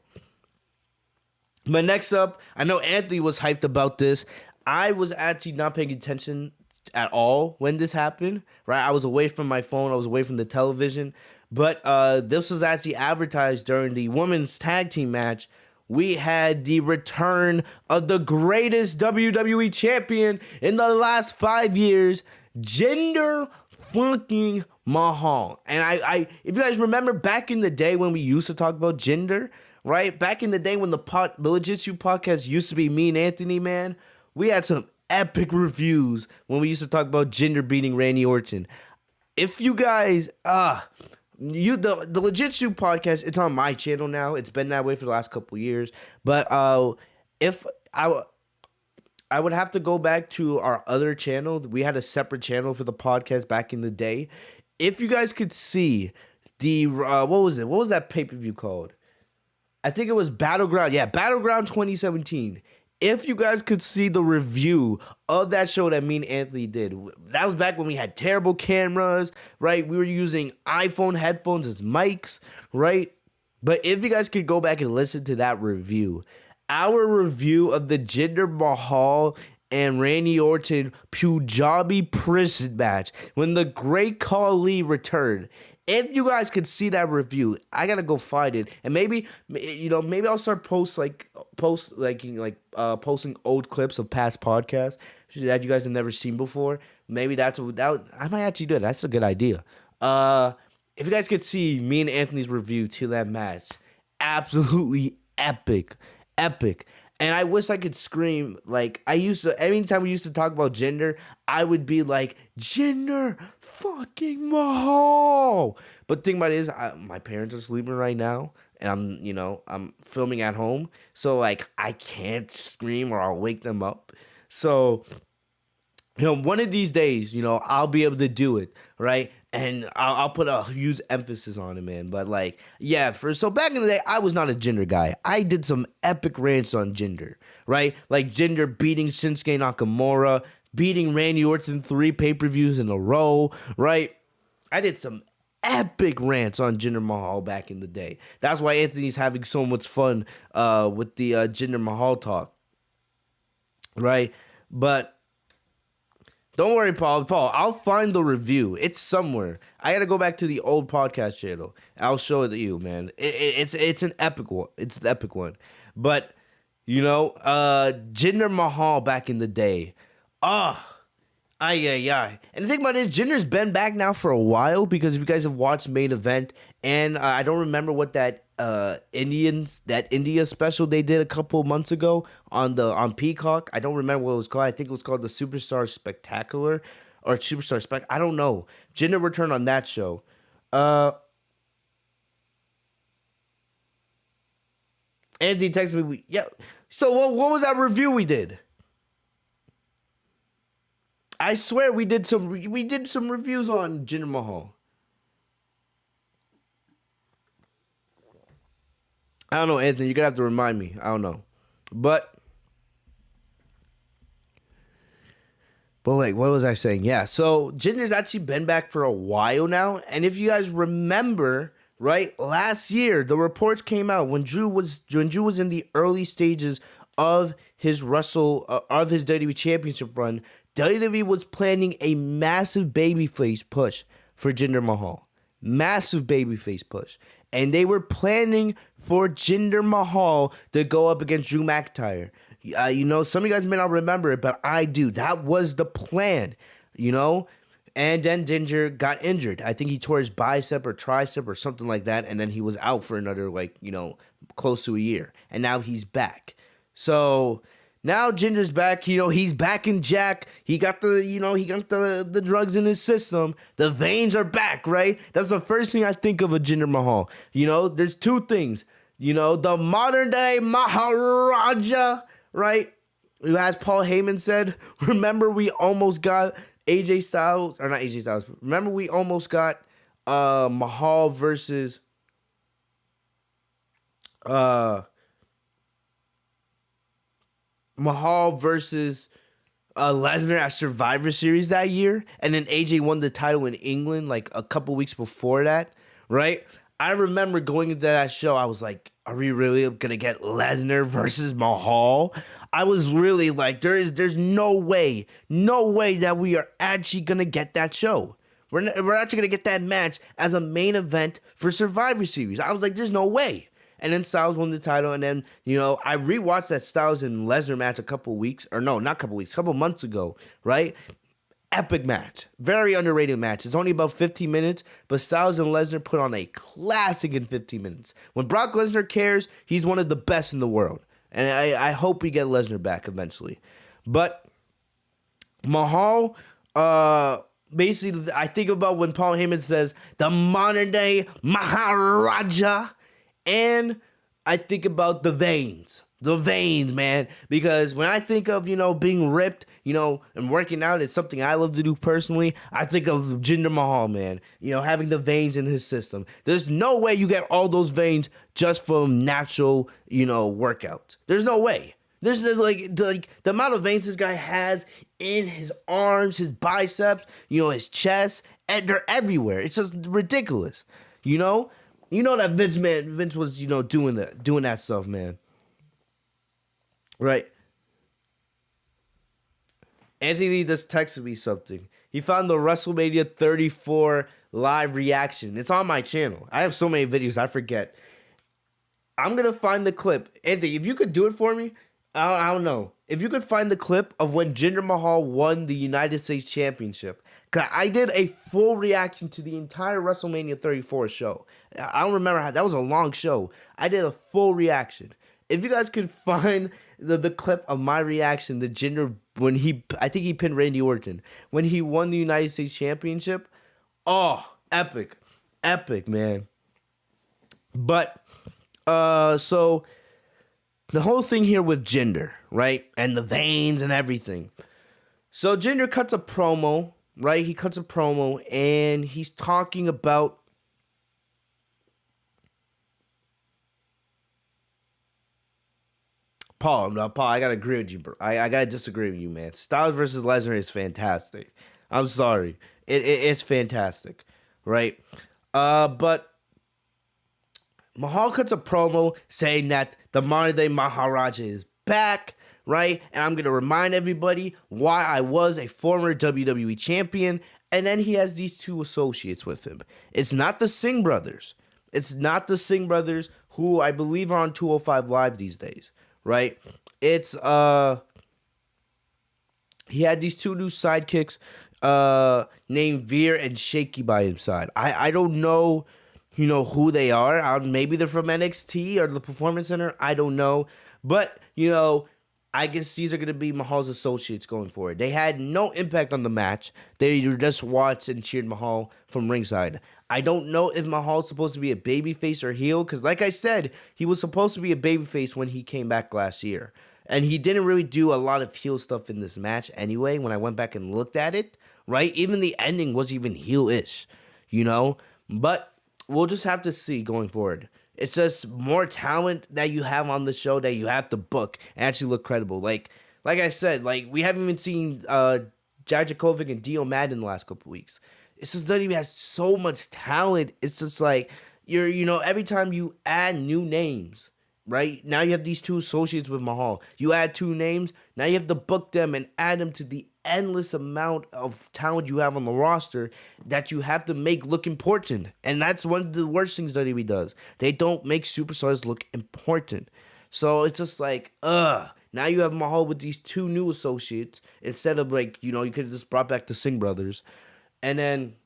But next up, I know Anthony was hyped about this. I was actually not paying attention at all when this happened, right? I was away from my phone. I was away from the television. But this was actually advertised during the women's tag team match. We had the return of the greatest WWE champion in the last 5 years, Jinder fucking Mahal. And I if you guys remember back in the day when we used to talk about Jinder, right? Back in the day when the Legit Shoot podcast used to be me and Anthony, man, we had some epic reviews when we used to talk about Jinder beating Randy Orton. If you guys, the Legit Shoot podcast, it's on my channel now. It's been that way for the last couple years. But if I would have to go back to our other channel. We had a separate channel for the podcast back in the day. If you guys could see the what was it? What was that pay-per-view called? I think it was Battleground. Yeah, Battleground 2017. If you guys could see the review of that show that me and Anthony did, that was back when we had terrible cameras, right? We were using iPhone headphones as mics, right? But if you guys could go back and listen to that review, our review of the Jinder Mahal and Randy Orton Punjabi prison match when the Great Khali returned. If you guys could see that review, I gotta go find it, and maybe I'll start posting old clips of past podcasts that you guys have never seen before. Maybe I might actually do it. That's a good idea. If you guys could see me and Anthony's review to that match, absolutely epic. And I wish I could scream like I used to. Every time we used to talk about Jinder, I would be like, Jinder fucking Mahal. But the thing about it is, my parents are sleeping right now, and I'm filming at home, so like I can't scream or I'll wake them up. So one of these days, I'll be able to do it, right? And I'll put a huge emphasis on it, man. But like, yeah, so back in the day, I was not a Jinder guy. I did some epic rants on Jinder, right? Like Jinder beating Shinsuke Nakamura, beating Randy Orton 3 pay-per-views in a row, right? I did some epic rants on Jinder Mahal back in the day. That's why Anthony's having so much fun with the Jinder Mahal talk, right? But don't worry, Paul. I'll find the review. It's somewhere. I gotta go back to the old podcast channel. I'll show it to you, man. It's an epic one. It's an epic one. But Jinder Mahal back in the day. And the thing about it is, Jinder's been back now for a while, because if you guys have watched Main Event, and I don't remember what that India special they did a couple months ago on Peacock. I don't remember what it was called. I think it was called the Superstar Spectacular or Superstar Spec. I don't know. Jinder returned on that show. Anthony texted me. So what was that review we did? I swear we did some reviews on Jinder Mahal. I don't know, Anthony. You're going to have to remind me. I don't know. But like, what was I saying? Yeah, so Jinder's actually been back for a while now. And if you guys remember, right, last year, the reports came out when Drew was in the early stages of his WWE Championship run. WWE was planning a massive babyface push for Jinder Mahal. Massive babyface push. And they were planning for Jinder Mahal to go up against Drew McIntyre. Some of you guys may not remember it, but I do. That was the plan, And then Jinder got injured. I think he tore his bicep or tricep or something like that. And then he was out for another, close to a year. And now he's back. So now Jinder's back. He's back in Jack. He got the drugs in his system. The veins are back, right? That's the first thing I think of a Jinder Mahal. There's two things. The modern day Maharaja, right? As Paul Heyman said, remember we almost got AJ Styles, or not AJ Styles. Remember we almost got Mahal versus uh Mahal versus Lesnar at Survivor Series that year, and then AJ won the title in England like a couple weeks before that, right? I remember going into that show, I was like, are we really gonna get Lesnar versus Mahal? I was really like, there's no way that we are actually gonna get that show. We're actually gonna get that match as a main event for Survivor Series. I was like, there's no way. And then Styles won the title, and then I rewatched that Styles and Lesnar match a couple weeks, or no, not a couple weeks, a couple months ago, right? Epic match, very underrated match. It's only about 15 minutes, but Styles and Lesnar put on a classic in 15 minutes. When Brock Lesnar cares, he's one of the best in the world, and I hope we get Lesnar back eventually. But Mahal, basically, I think about when Paul Heyman says the modern day Maharaja. And I think about the veins, man, because when I think of, being ripped, and working out, it's something I love to do personally. I think of Jinder Mahal, man, having the veins in his system. There's no way you get all those veins just from natural, workouts. There's no way. There's the amount of veins this guy has in his arms, his biceps, his chest, and they're everywhere. It's just ridiculous, that Vince was, doing that stuff, man. Right. Anthony just texted me something. He found the WrestleMania 34 live reaction. It's on my channel. I have so many videos, I forget. I'm going to find the clip. Anthony, if you could do it for me, I don't know. If you could find the clip of when Jinder Mahal won the United States Championship. Because I did a full reaction to the entire WrestleMania 34 show. I don't remember how. That was a long show. I did a full reaction. If you guys can find the clip of my reaction to Jinder when I think he pinned Randy Orton. When he won the United States Championship. Oh, epic. Epic, man. But, so the whole thing here with Jinder, right? And the veins and everything. So Jinder cuts a promo, right? He cuts a promo and he's talking about Paul, I gotta agree with you, bro. I gotta disagree with you, man. Styles versus Lesnar is fantastic. I'm sorry. It's fantastic, right? But Mahal cuts a promo saying that the modern day Maharaja is back, right? And I'm going to remind everybody why I was a former WWE champion. And then he has these two associates with him. It's not the Singh brothers. It's not the Singh brothers who I believe are on 205 Live these days, right? It's, he had these two new sidekicks named Veer and Shaky by his side. I don't know, who they are. Maybe they're from NXT or the Performance Center. I don't know. But, I guess these are going to be Mahal's associates going forward. They had no impact on the match. They just watched and cheered Mahal from ringside. I don't know if Mahal's supposed to be a babyface or heel, because like I said, he was supposed to be a babyface when he came back last year. And he didn't really do a lot of heel stuff in this match anyway, when I went back and looked at it, right? Even the ending was even heel-ish, But we'll just have to see going forward. It's just more talent that you have on the show that you have to book and actually look credible. Like I said, we haven't even seen Jajakovic and Dio Madden in the last couple weeks. It's just WWE has so much talent. It's just like every time you add new names, right? Now you have these two associates with Mahal. You add two names. Now you have to book them and add them to the endless amount of talent you have on the roster that you have to make look important. And that's one of the worst things WWE does. They don't make superstars look important. So it's just like, now you have Mahal with these two new associates instead of you could have just brought back the Singh brothers. And then,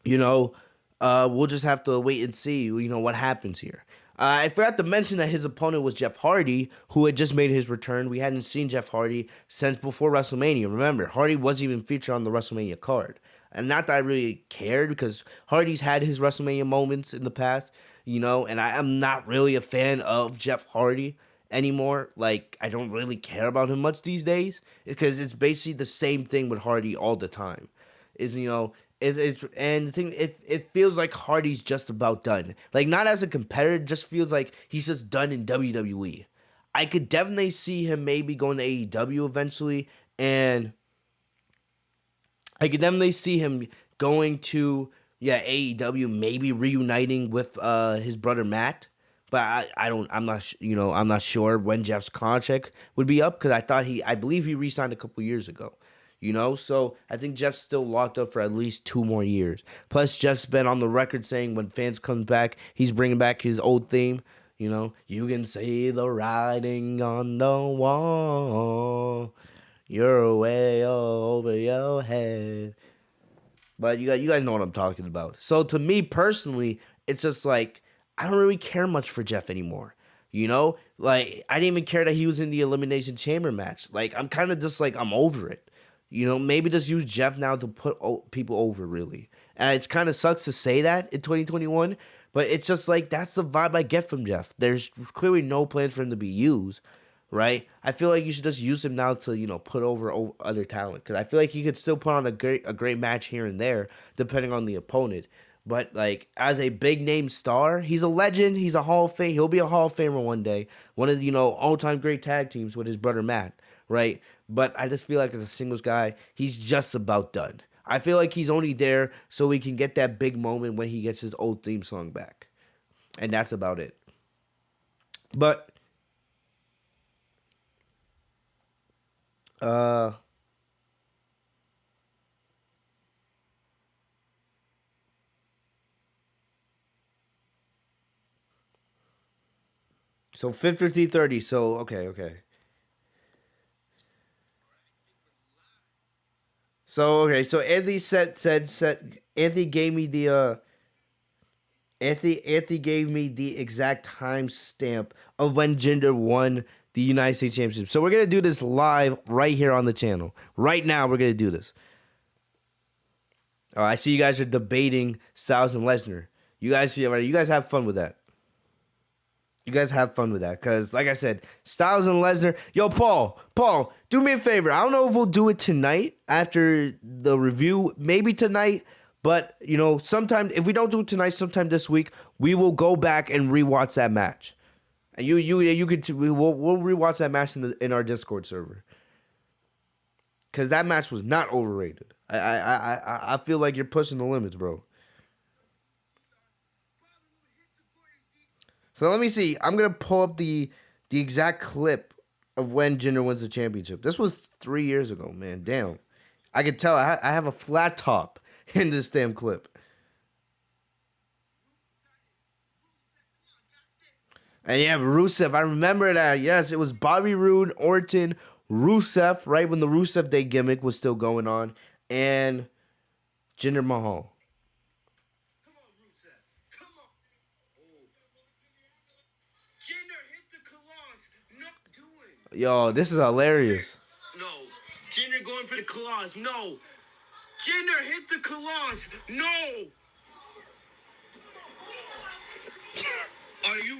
we'll just have to wait and see, what happens here. I forgot to mention that his opponent was Jeff Hardy, who had just made his return. We hadn't seen Jeff Hardy since before WrestleMania. Remember, Hardy wasn't even featured on the WrestleMania card. And not that I really cared, because Hardy's had his WrestleMania moments in the past, and I am not really a fan of Jeff Hardy. anymore. Like, I don't really care about him much these days because it's basically the same thing with Hardy all the time. Is it's and the thing it feels like Hardy's just about done. Like, not as a competitor, just feels like he's just done in WWE. I could definitely see him maybe going to AEW eventually, and I could definitely see him going to AEW, maybe reuniting with his brother Matt. But I'm not sure when Jeff's contract would be up because I believe he re-signed a couple years ago. So I think Jeff's still locked up for at least 2 more years. Plus, Jeff's been on the record saying when fans come back, he's bringing back his old theme. You can see the writing on the wall. You're way over your head. But you guys know what I'm talking about. So to me personally, it's just like I don't really care much for Jeff anymore. Like I didn't even care that he was in the Elimination Chamber match. Like I'm kind of just like I'm over it. Maybe just use Jeff now to put people over really. And it's kind of sucks to say that in 2021, but it's just like that's the vibe I get from Jeff. There's clearly no plans for him to be used. Right, I feel like you should just use him now to put over other talent because I feel like he could still put on a great match here and there depending on the opponent. But like as a big name star, he's a legend. He's a Hall of Fame. He'll be a Hall of Famer one day. One of the all time great tag teams with his brother Matt. Right, but I just feel like as a singles guy, he's just about done. I feel like he's only there so we can get that big moment when he gets his old theme song back, and that's about it. But Uh, so 53-30. So okay. So Anthony said Anthony gave me the Anthony gave me the exact time stamp of when Jinder won the United States Championship. So we're gonna do this live right here on the channel. Right now we're gonna do this. Oh, I see you guys are debating Styles and Lesnar. You guys have fun with that. You guys have fun with that. Because, like I said, Styles and Lesnar. Yo, Paul, do me a favor. I don't know if we'll do it tonight after the review. Maybe tonight. But, sometime, if we don't do it tonight, sometime this week, we will go back and rewatch that match. And we'll rewatch that match in our Discord server. Because that match was not overrated. I feel like you're pushing the limits, bro. So let me see. I'm gonna pull up the exact clip of when Jinder wins the championship. This was 3 years ago, man. Damn, I could tell. I have a flat top in this damn clip. And yeah, Rusev. I remember that. Yes, it was Bobby Roode, Orton, Rusev. Right when the Rusev Day gimmick was still going on, and Jinder Mahal. Yo, this is hilarious. No. Jinder going for the claws. No. Jinder hit the claws. No. Are you?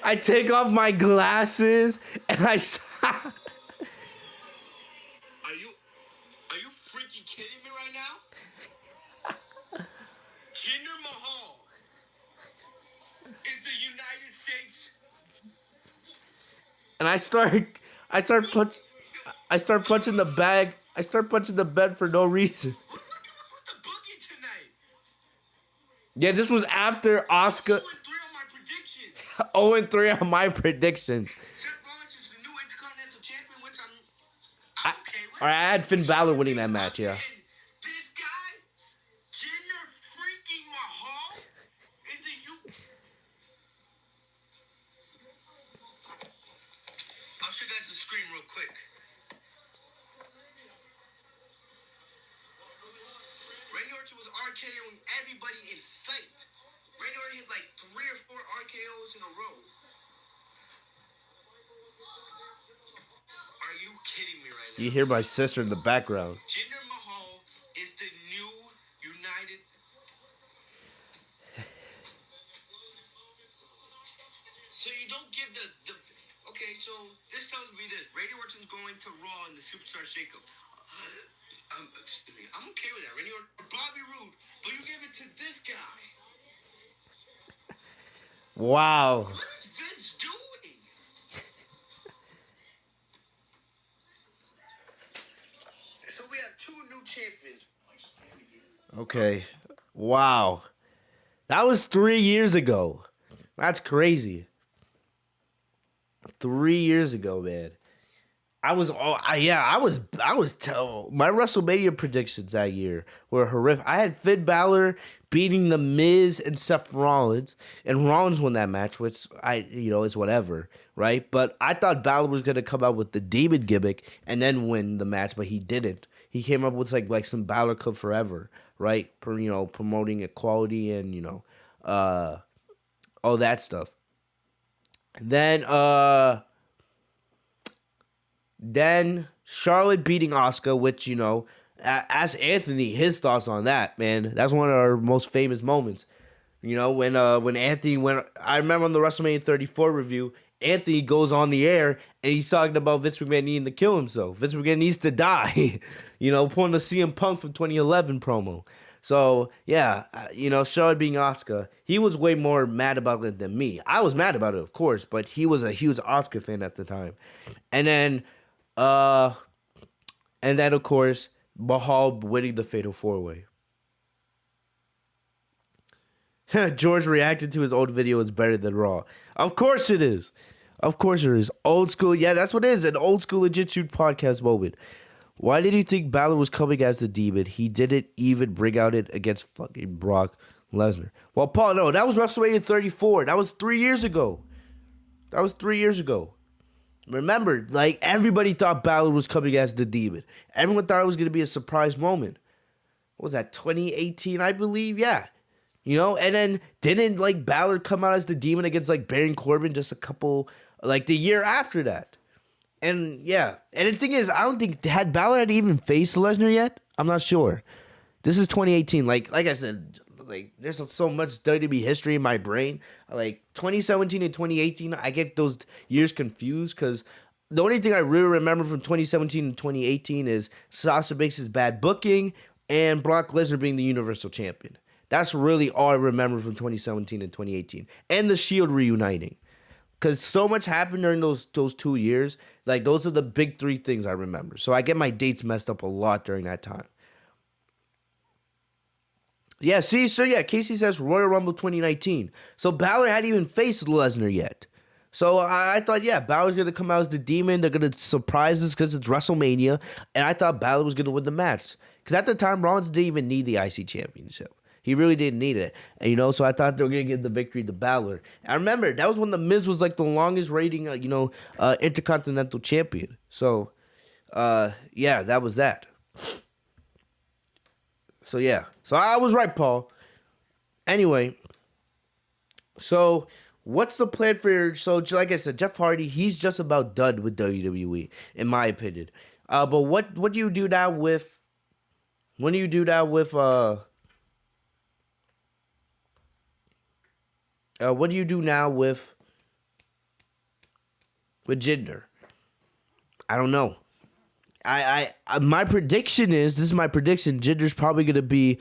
I take off my glasses and I. Are you freaking kidding me right now? Jinder Mahal is the United States. And I start punching the bag. I start punching the bed for no reason. What's the booking tonight? Yeah, this was after Oscar. 0-3 on my predictions. Seth Rollins is the new Intercontinental Champion, which I'm okay with. All right, I had Finn Balor winning that match, yeah. This guy, Jinder freaking Mahal, is the I'll show you guys the screen real quick. Randy Orton was RKOing everybody in sight. Randy Orton hit like 3 or 4 RKOs in a row. Are you kidding me right now? You hear my sister in the background. Jinder Mahal is the new United. superstar shakeup. Excuse me, I'm okay with that. Randy Orton or Bobby Roode, but you give it to this guy. Wow. What is Vince doing? So we have two new champions. Okay. Wow. That was 3 years ago. That's crazy. 3 years ago, man. My WrestleMania predictions that year were horrific. I had Finn Balor beating The Miz and Seth Rollins, and Rollins won that match, which is whatever, right? But I thought Balor was gonna come out with the demon gimmick and then win the match, but he didn't. He came up with like some Balor Club Forever, right? Promoting equality and all that stuff. Then Charlotte beating Asuka, which, ask Anthony his thoughts on that, man. That's one of our most famous moments. When Anthony went, I remember on the WrestleMania 34 review, Anthony goes on the air and he's talking about Vince McMahon needing to kill himself. Vince McMahon needs to die. Pulling the CM Punk from 2011 promo. So, yeah, Charlotte being Asuka, he was way more mad about it than me. I was mad about it, of course, but he was a huge Asuka fan at the time. And then, of course, Mahal winning the Fatal 4-Way. George reacted to his old video as better than Raw. Of course it is. Of course it is. Old school. Yeah, that's what it is. An old school legit shoot podcast moment. Why did you think Balor was coming as the demon? He didn't even bring out it against fucking Brock Lesnar. Well, Paul, no, that was WrestleMania 34. That was 3 years ago. Remember, like, everybody thought Balor was coming as the demon. Everyone thought it was going to be a surprise moment. What was that, 2018, I believe? Yeah. And then didn't, like, Balor come out as the demon against, like, Baron Corbin just the year after that? And, yeah. And the thing is, I don't think, had Balor had even faced Lesnar yet? I'm not sure. This is 2018. Like I said, like, there's so much WWE history in my brain. Like, 2017 and 2018, I get those years confused because the only thing I really remember from 2017 and 2018 is Sasha Banks' bad booking and Brock Lesnar being the Universal Champion. That's really all I remember from 2017 and 2018. And the Shield reuniting. Because so much happened during those 2 years. Like, those are the big three things I remember. So I get my dates messed up a lot during that time. Yeah, see? So, yeah, Casey says Royal Rumble 2019. So Balor hadn't even faced Lesnar yet. So I thought, yeah, Balor's going to come out as the demon. They're going to surprise us because it's WrestleMania. And I thought Balor was going to win the match. Because at the time, Rollins didn't even need the IC Championship. He really didn't need it. And, so I thought they were going to give the victory to Balor. I remember, that was when The Miz was, like, the longest rating, Intercontinental Champion. So, yeah, that was that. So, yeah. So, I was right, Paul. Anyway, so, what's the plan for... So, like I said, Jeff Hardy, he's just about done with WWE, in my opinion. But what do you do now with... What do you do now with Jinder? I don't know. My prediction is, this is my prediction, Jinder's probably going to be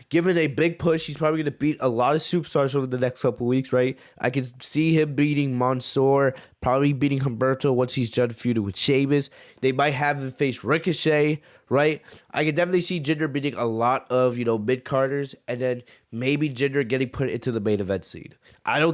given a big push. He's probably going to beat a lot of superstars over the next couple weeks, right? I can see him beating Mansoor, probably beating Humberto once he's done feuding with Sheamus. They might have him face Ricochet, right? I can definitely see Jinder beating a lot of, mid-carders, and then maybe Jinder getting put into the main event scene.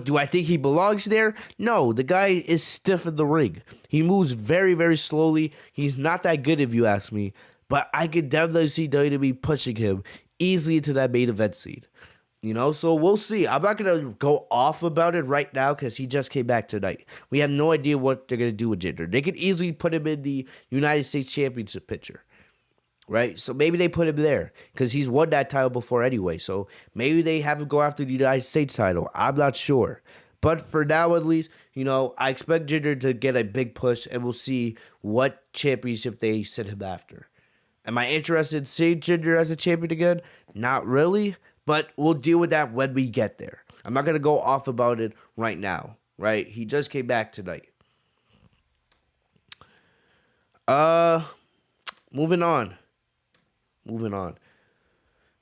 Do I think he belongs there? No, the guy is stiff in the ring. He moves very, very slowly. He's not that good if you ask me, but I could definitely see WWE pushing him easily into that main event scene. So we'll see. I'm not going to go off about it right now because he just came back tonight. We have no idea what they're going to do with Jinder. They could easily put him in the United States Championship picture, right? So maybe they put him there because he's won that title before anyway. So maybe they have him go after the United States title. I'm not sure. But for now, at least, I expect Jinder to get a big push, and we'll see what championship they set him after. Am I interested in seeing Jinder as a champion again? Not really, but we'll deal with that when we get there. I'm not going to go off about it right now, right? He just came back tonight. Moving on.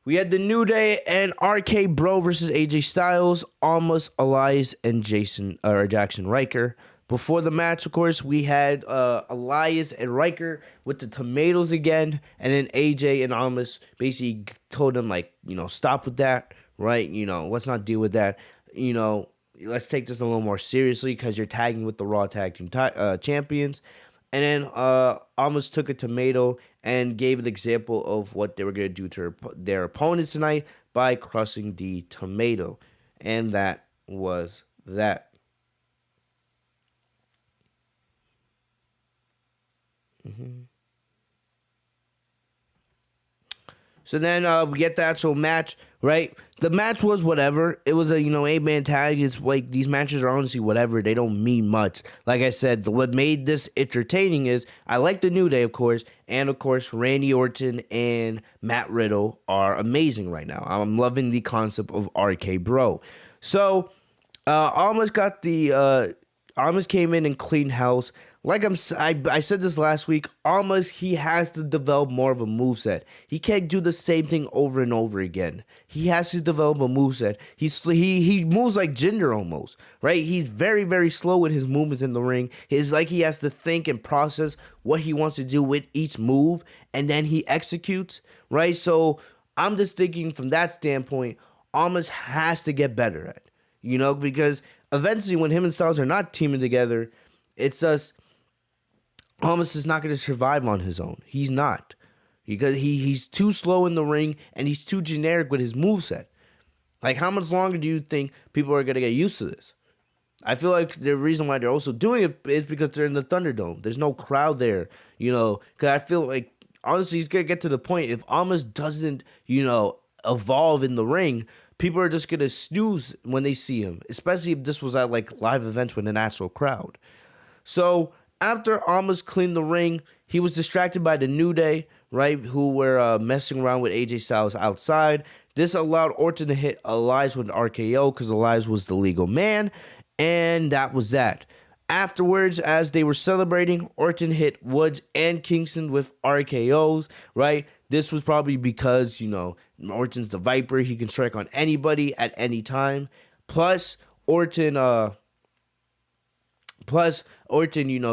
We had the New Day and RK Bro versus AJ Styles, Almost, Elias, and Jackson Riker. Before the match, of course, we had Elias and Riker with the tomatoes again, and then AJ and Almost basically told them, like, stop with that, right? Let's not deal with that. Let's take this a little more seriously because you're tagging with the Raw Tag Team champions. And then Almost took a tomato and gave an example of what they were going to do to their opponents tonight by crushing the tomato. And that was that. So then we get the actual match, right? The match was whatever. It was a, 8-man tag. It's like these matches are honestly whatever. They don't mean much. Like I said, what made this entertaining is I like the New Day, of course. And, of course, Randy Orton and Matt Riddle are amazing right now. I'm loving the concept of RK Bro. So, Almost came in and cleaned house. Like I said this last week, Almost, he has to develop more of a moveset. He can't do the same thing over and over again. He has to develop a moveset. He moves like Jinder almost, right? He's very, very slow with his movements in the ring. It's like he has to think and process what he wants to do with each move, and then he executes, right? So I'm just thinking from that standpoint, Almost has to get better at, because eventually when him and Styles are not teaming together, it's just Almost is not going to survive on his own. He's not. Because he's too slow in the ring and he's too generic with his moveset. Like, how much longer do you think people are going to get used to this? I feel like the reason why they're also doing it is because they're in the Thunderdome. There's no crowd there, because I feel like, honestly, he's going to get to the point, if Almost doesn't, evolve in the ring, people are just going to snooze when they see him, especially if this was at, like, live events with an actual crowd. So, after Almost cleaned the ring, he was distracted by the New Day, right, who were messing around with AJ Styles outside. This allowed Orton to hit Elias with an RKO because Elias was the legal man, and that was that. Afterwards, as they were celebrating, Orton hit Woods and Kingston with RKOs, right? This was probably because, Orton's the Viper. He can strike on anybody at any time. Plus, Orton,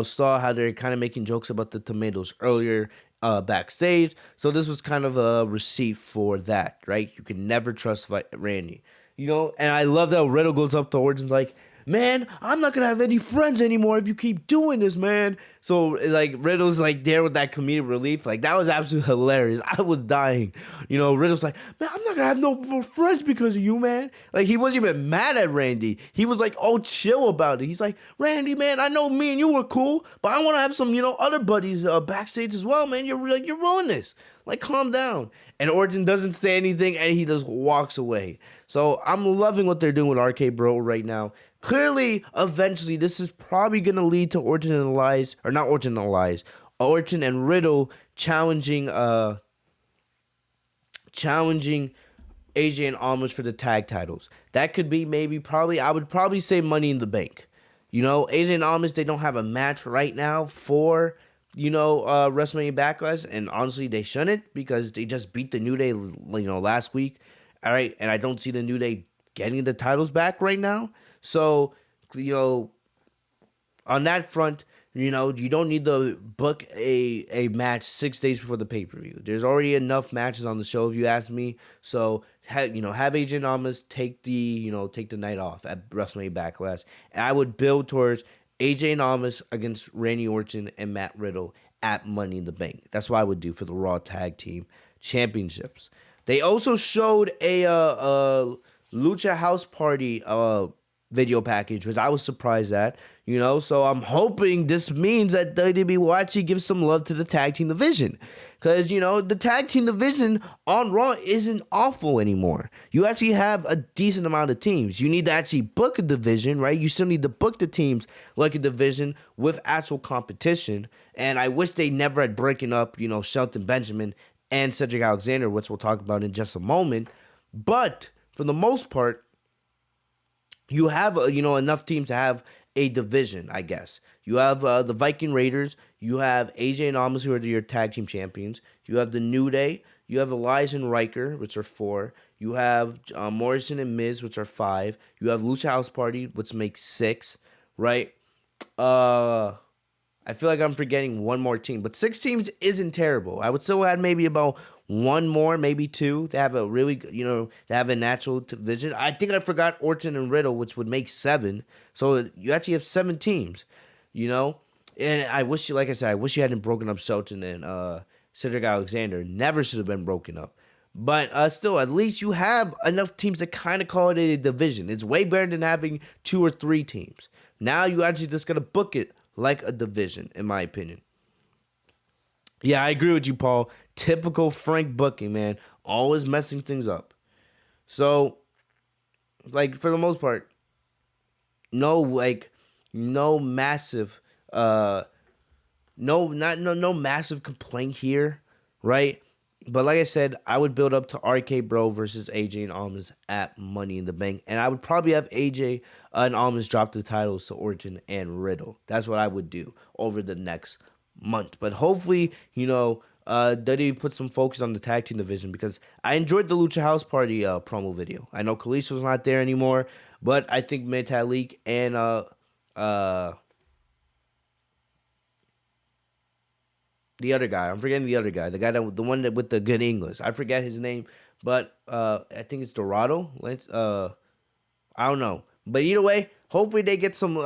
saw how they're kind of making jokes about the tomatoes earlier backstage. So this was kind of a receipt for that, right? You can never trust Randy. And I love that Riddle goes up to Orton's like, man, I'm not going to have any friends anymore if you keep doing this, man. So, like, Riddle's, like, there with that comedic relief. Like, that was absolutely hilarious. I was dying. Riddle's like, man, I'm not going to have no more friends because of you, man. Like, he wasn't even mad at Randy. He was, like, all chill about it. He's like, Randy, man, I know me and you were cool, but I want to have some, other buddies backstage as well, man. You're ruining this. Like, calm down. And Orton doesn't say anything, and he just walks away. So, I'm loving what they're doing with RK Bro right now. Clearly, eventually, this is probably going to lead to Orton and Elias, or not Orton and Elias, Orton and Riddle challenging AJ and Almost for the tag titles. That could be I would probably say Money in the Bank. AJ and Almost, they don't have a match right now for, WrestleMania Backlash, and honestly, they shouldn't because they just beat the New Day, last week. All right, and I don't see the New Day getting the titles back right now. So, on that front, you don't need to book a match 6 days before the pay-per-view. There's already enough matches on the show, if you ask me. So, have AJ and Almost take the night off at WrestleMania Backlash. And I would build towards AJ and Almost against Randy Orton and Matt Riddle at Money in the Bank. That's what I would do for the Raw Tag Team Championships. They also showed a Lucha House Party video package, which I was surprised at, so I'm hoping this means that WWE will actually give some love to the tag team division, because, the tag team division on Raw isn't awful anymore. You actually have a decent amount of teams. You need to actually book a division, right? You still need to book the teams like a division with actual competition, and I wish they never had broken up, Shelton Benjamin and Cedric Alexander, which we'll talk about in just a moment, but for the most part, you have enough teams to have a division, I guess. You have the Viking Raiders. You have AJ and Almas, who are your tag team champions. You have the New Day. You have Elias and Riker, which are 4. You have Morrison and Miz, which are 5. You have Lucha House Party, which makes 6, right? I feel like I'm forgetting one more team, but 6 teams isn't terrible. I would still add maybe about one more, maybe 2 to have a really, to have a natural division. I think I forgot Orton and Riddle, which would make 7. So you actually have 7 teams, And I wish, like I said, I wish you hadn't broken up Shelton and Cedric Alexander. Never should have been broken up. But still, at least you have enough teams to kind of call it a division. It's way better than having 2 or 3 teams. Now you actually just got to book it like a division, in my opinion. Yeah, I agree with you, Paul. Typical Frank booking, man. Always messing things up. So, for the most part, no massive, no massive complaint here, right? But like I said, I would build up to RK Bro versus AJ and Almas at Money in the Bank. And I would probably have AJ and Almas drop the titles to Orton and Riddle. That's what I would do over the next month. But hopefully, WWE put some focus on the tag team division, because I enjoyed the Lucha House Party promo video. I know Kalisto's not there anymore, but I think Metalik and the other guy. I'm forgetting the other guy. The one that with the good English. I forget his name, but I think it's Dorado. I don't know. But either way, hopefully they get some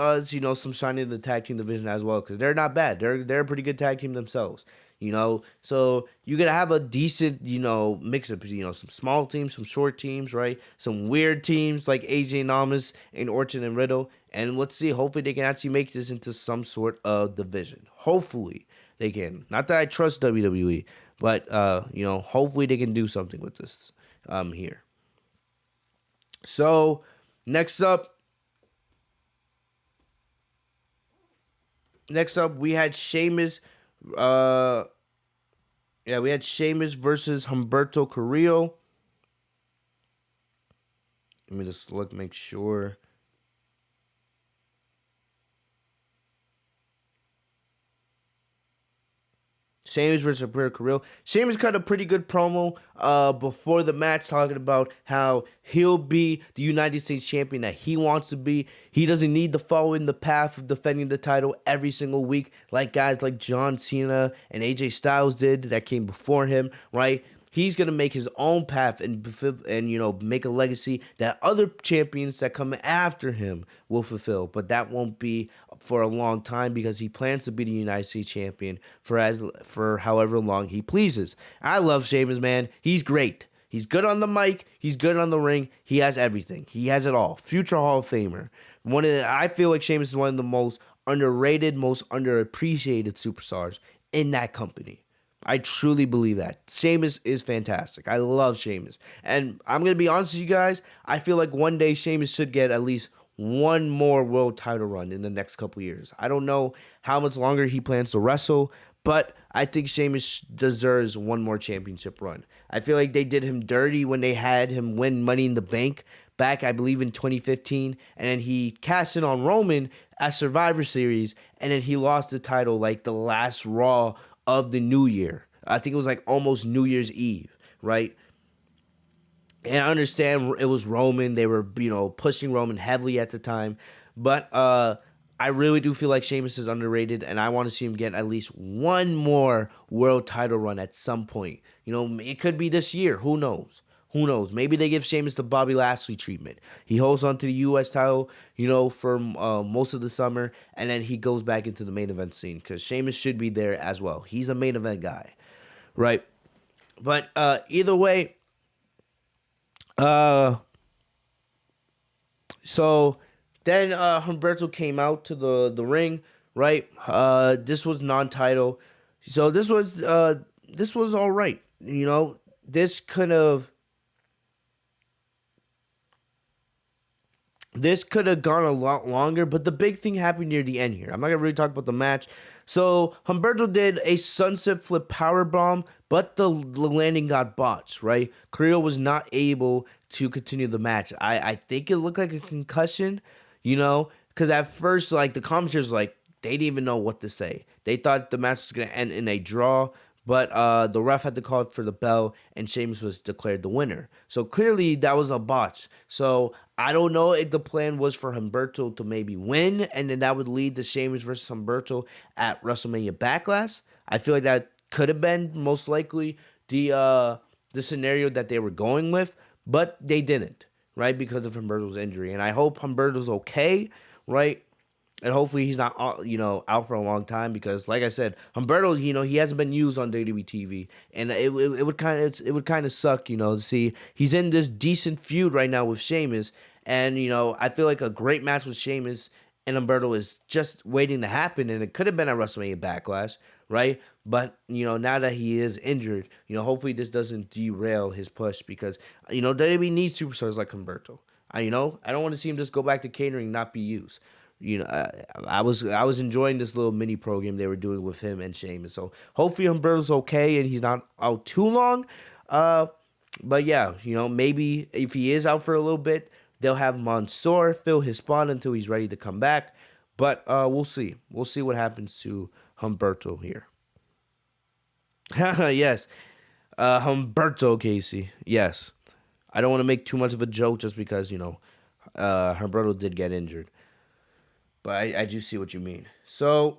some shine in the tag team division as well, because they're not bad. They're a pretty good tag team themselves. So you're gonna have a decent, mix of, some small teams, some short teams, right? Some weird teams like AJ and Almas and Orton and Riddle. And let's see, hopefully they can actually make this into some sort of division. Hopefully they can. Not that I trust WWE, but hopefully they can do something with this here. So next up we had Sheamus. We had Sheamus versus Humberto Carrillo. Let me just make sure. Sheamus versus Humberto Carrillo. Sheamus cut a pretty good promo before the match, talking about how he'll be the United States champion that he wants to be. He doesn't need to follow in the path of defending the title every single week like guys like John Cena and AJ Styles did that came before him, right? He's going to make his own path and make a legacy that other champions that come after him will fulfill. But that won't be for a long time, because he plans to be the United States champion for however long he pleases. I love Sheamus, man. He's great. He's good on the mic. He's good on the ring. He has everything. He has it all. Future Hall of Famer. I feel like Sheamus is one of the most underrated, most underappreciated superstars in that company. I truly believe that. Sheamus is fantastic. I love Sheamus. And I'm going to be honest with you guys, I feel like one day Sheamus should get at least one more world title run in the next couple years. I don't know how much longer he plans to wrestle, but I think Sheamus deserves one more championship run. I feel like they did him dirty when they had him win Money in the Bank back, I believe, in 2015. And then he cashed in on Roman at Survivor Series, and then he lost the title like the last Raw of the new year. I think it was like almost New Year's Eve, right? And I understand it was Roman. They were, pushing Roman heavily at the time. But I really do feel like Sheamus is underrated, and I want to see him get at least one more world title run at some point. It could be this year. Who knows? Who knows? Maybe they give Sheamus the Bobby Lashley treatment. He holds on to the U.S. title, for most of the summer, and then he goes back into the main event scene, because Sheamus should be there as well. He's a main event guy, right? But either way, so then Humberto came out to the ring, right? This was non-title, so this was all right. This could have gone a lot longer, but the big thing happened near the end here. I'm not going to really talk about the match. So, Humberto did a sunset flip powerbomb, but the landing got botched, right? Carrillo was not able to continue the match. I think it looked like a concussion, because at first, like, the commentators, like, they didn't even know what to say. They thought the match was going to end in a draw, but the ref had to call for the bell, and Sheamus was declared the winner. So clearly that was a botch. So I don't know if the plan was for Humberto to maybe win, and then that would lead to Sheamus versus Humberto at WrestleMania Backlash. I feel like that could have been most likely the scenario that they were going with, but they didn't, right, because of Humberto's injury. And I hope Humberto's okay, right? And hopefully he's not, out for a long time, because, like I said, Humberto, he hasn't been used on WWE TV, and it would kind of suck, to see he's in this decent feud right now with Sheamus, and I feel like a great match with Sheamus and Humberto is just waiting to happen, and it could have been at WrestleMania Backlash, right? But now that he is injured, hopefully this doesn't derail his push, because WWE needs superstars like Humberto. I don't want to see him just go back to catering and not be used. I was enjoying this little mini program they were doing with him and Sheamus. So hopefully Humberto's okay and he's not out too long. But yeah, maybe if he is out for a little bit, they'll have Mansoor fill his spot until he's ready to come back. But we'll see. We'll see what happens to Humberto here. Yes, Humberto Casey. Yes, I don't want to make too much of a joke just because Humberto did get injured. But I do see what you mean. So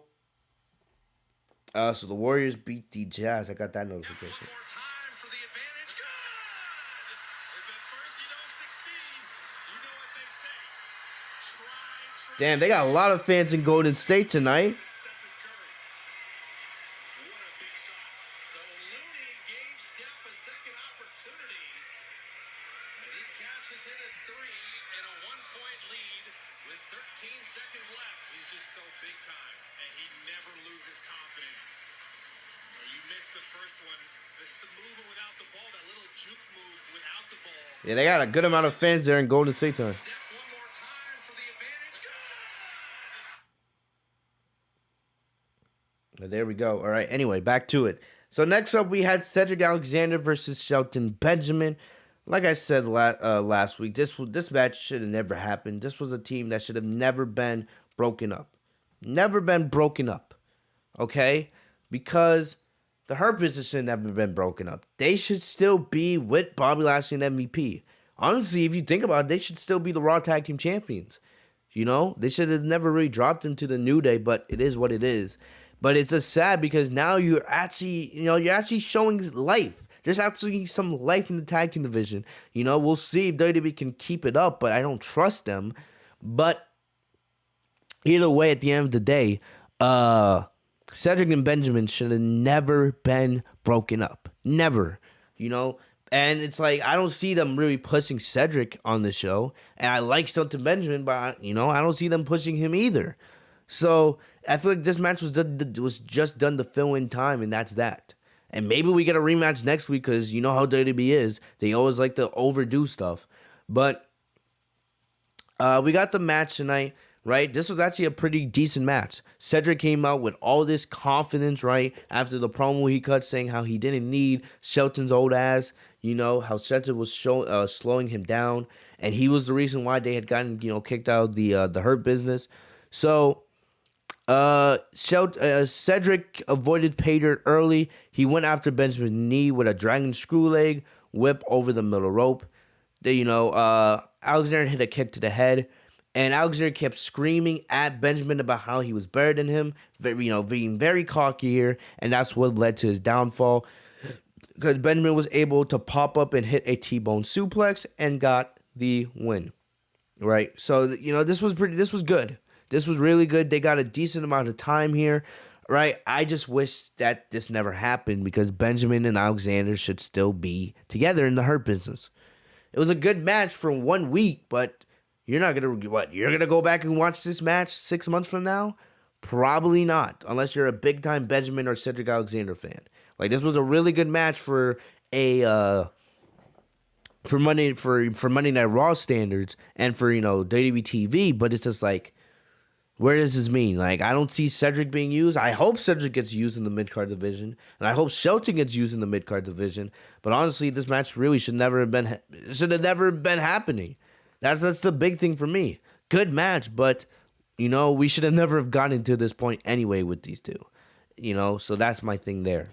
the Warriors beat the Jazz. I got that notification. Damn, they got a lot of fans in Golden State tonight. Yeah, they got a good amount of fans there in Golden State tonight. There we go. All right. Anyway, back to it. So next up, we had Cedric Alexander versus Shelton Benjamin. Like I said last week, this match should have never happened. This was a team that should have never been broken up. Never been broken up. Okay? Because the Hurt Business should have never been broken up. They should still be with Bobby Lashley and MVP. Honestly, if you think about it, they should still be the Raw Tag Team Champions. They should have never really dropped them to the New Day, but it is what it is. But it's just sad because now you're actually showing life. There's actually some life in the tag team division. We'll see if WWE can keep it up, but I don't trust them. But either way, at the end of the day, Cedric and Benjamin should have never been broken up. Never. And it's like, I don't see them really pushing Cedric on the show. And I like Shelton Benjamin, but, I don't see them pushing him either. So I feel like this match was just done to fill in time, and that's that. And maybe we get a rematch next week because you know how WWE is. They always like to overdo stuff. But we got the match tonight, right? This was actually a pretty decent match. Cedric came out with all this confidence, right? After the promo he cut saying how he didn't need Shelton's old ass. How Shelton was slowing him down. And he was the reason why they had gotten, kicked out of the Hurt Business. So Cedric avoided pay dirt early. He went after Benjamin's knee with a dragon screw leg whip over the middle rope. Alexander hit a kick to the head, and Alexander kept screaming at Benjamin about how he was better than him, being very cocky here, and that's what led to his downfall. Because Benjamin was able to pop up and hit a T-bone suplex and got the win. Right, so this was good. This was really good. They got a decent amount of time here, right? I just wish that this never happened because Benjamin and Alexander should still be together in the Hurt Business. It was a good match for 1 week, but you're not going to, you're going to go back and watch this match 6 months from now? Probably not, unless you're a big-time Benjamin or Cedric Alexander fan. Like, this was a really good match for Monday Night Raw standards and for, WWE TV, but it's just like, where does this mean? Like, I don't see Cedric being used. I hope Cedric gets used in the mid-card division, and I hope Shelton gets used in the mid-card division. But honestly, this match really should have never been happening. That's the big thing for me. Good match, but we should have never have gotten to this point anyway with these two. So that's my thing there.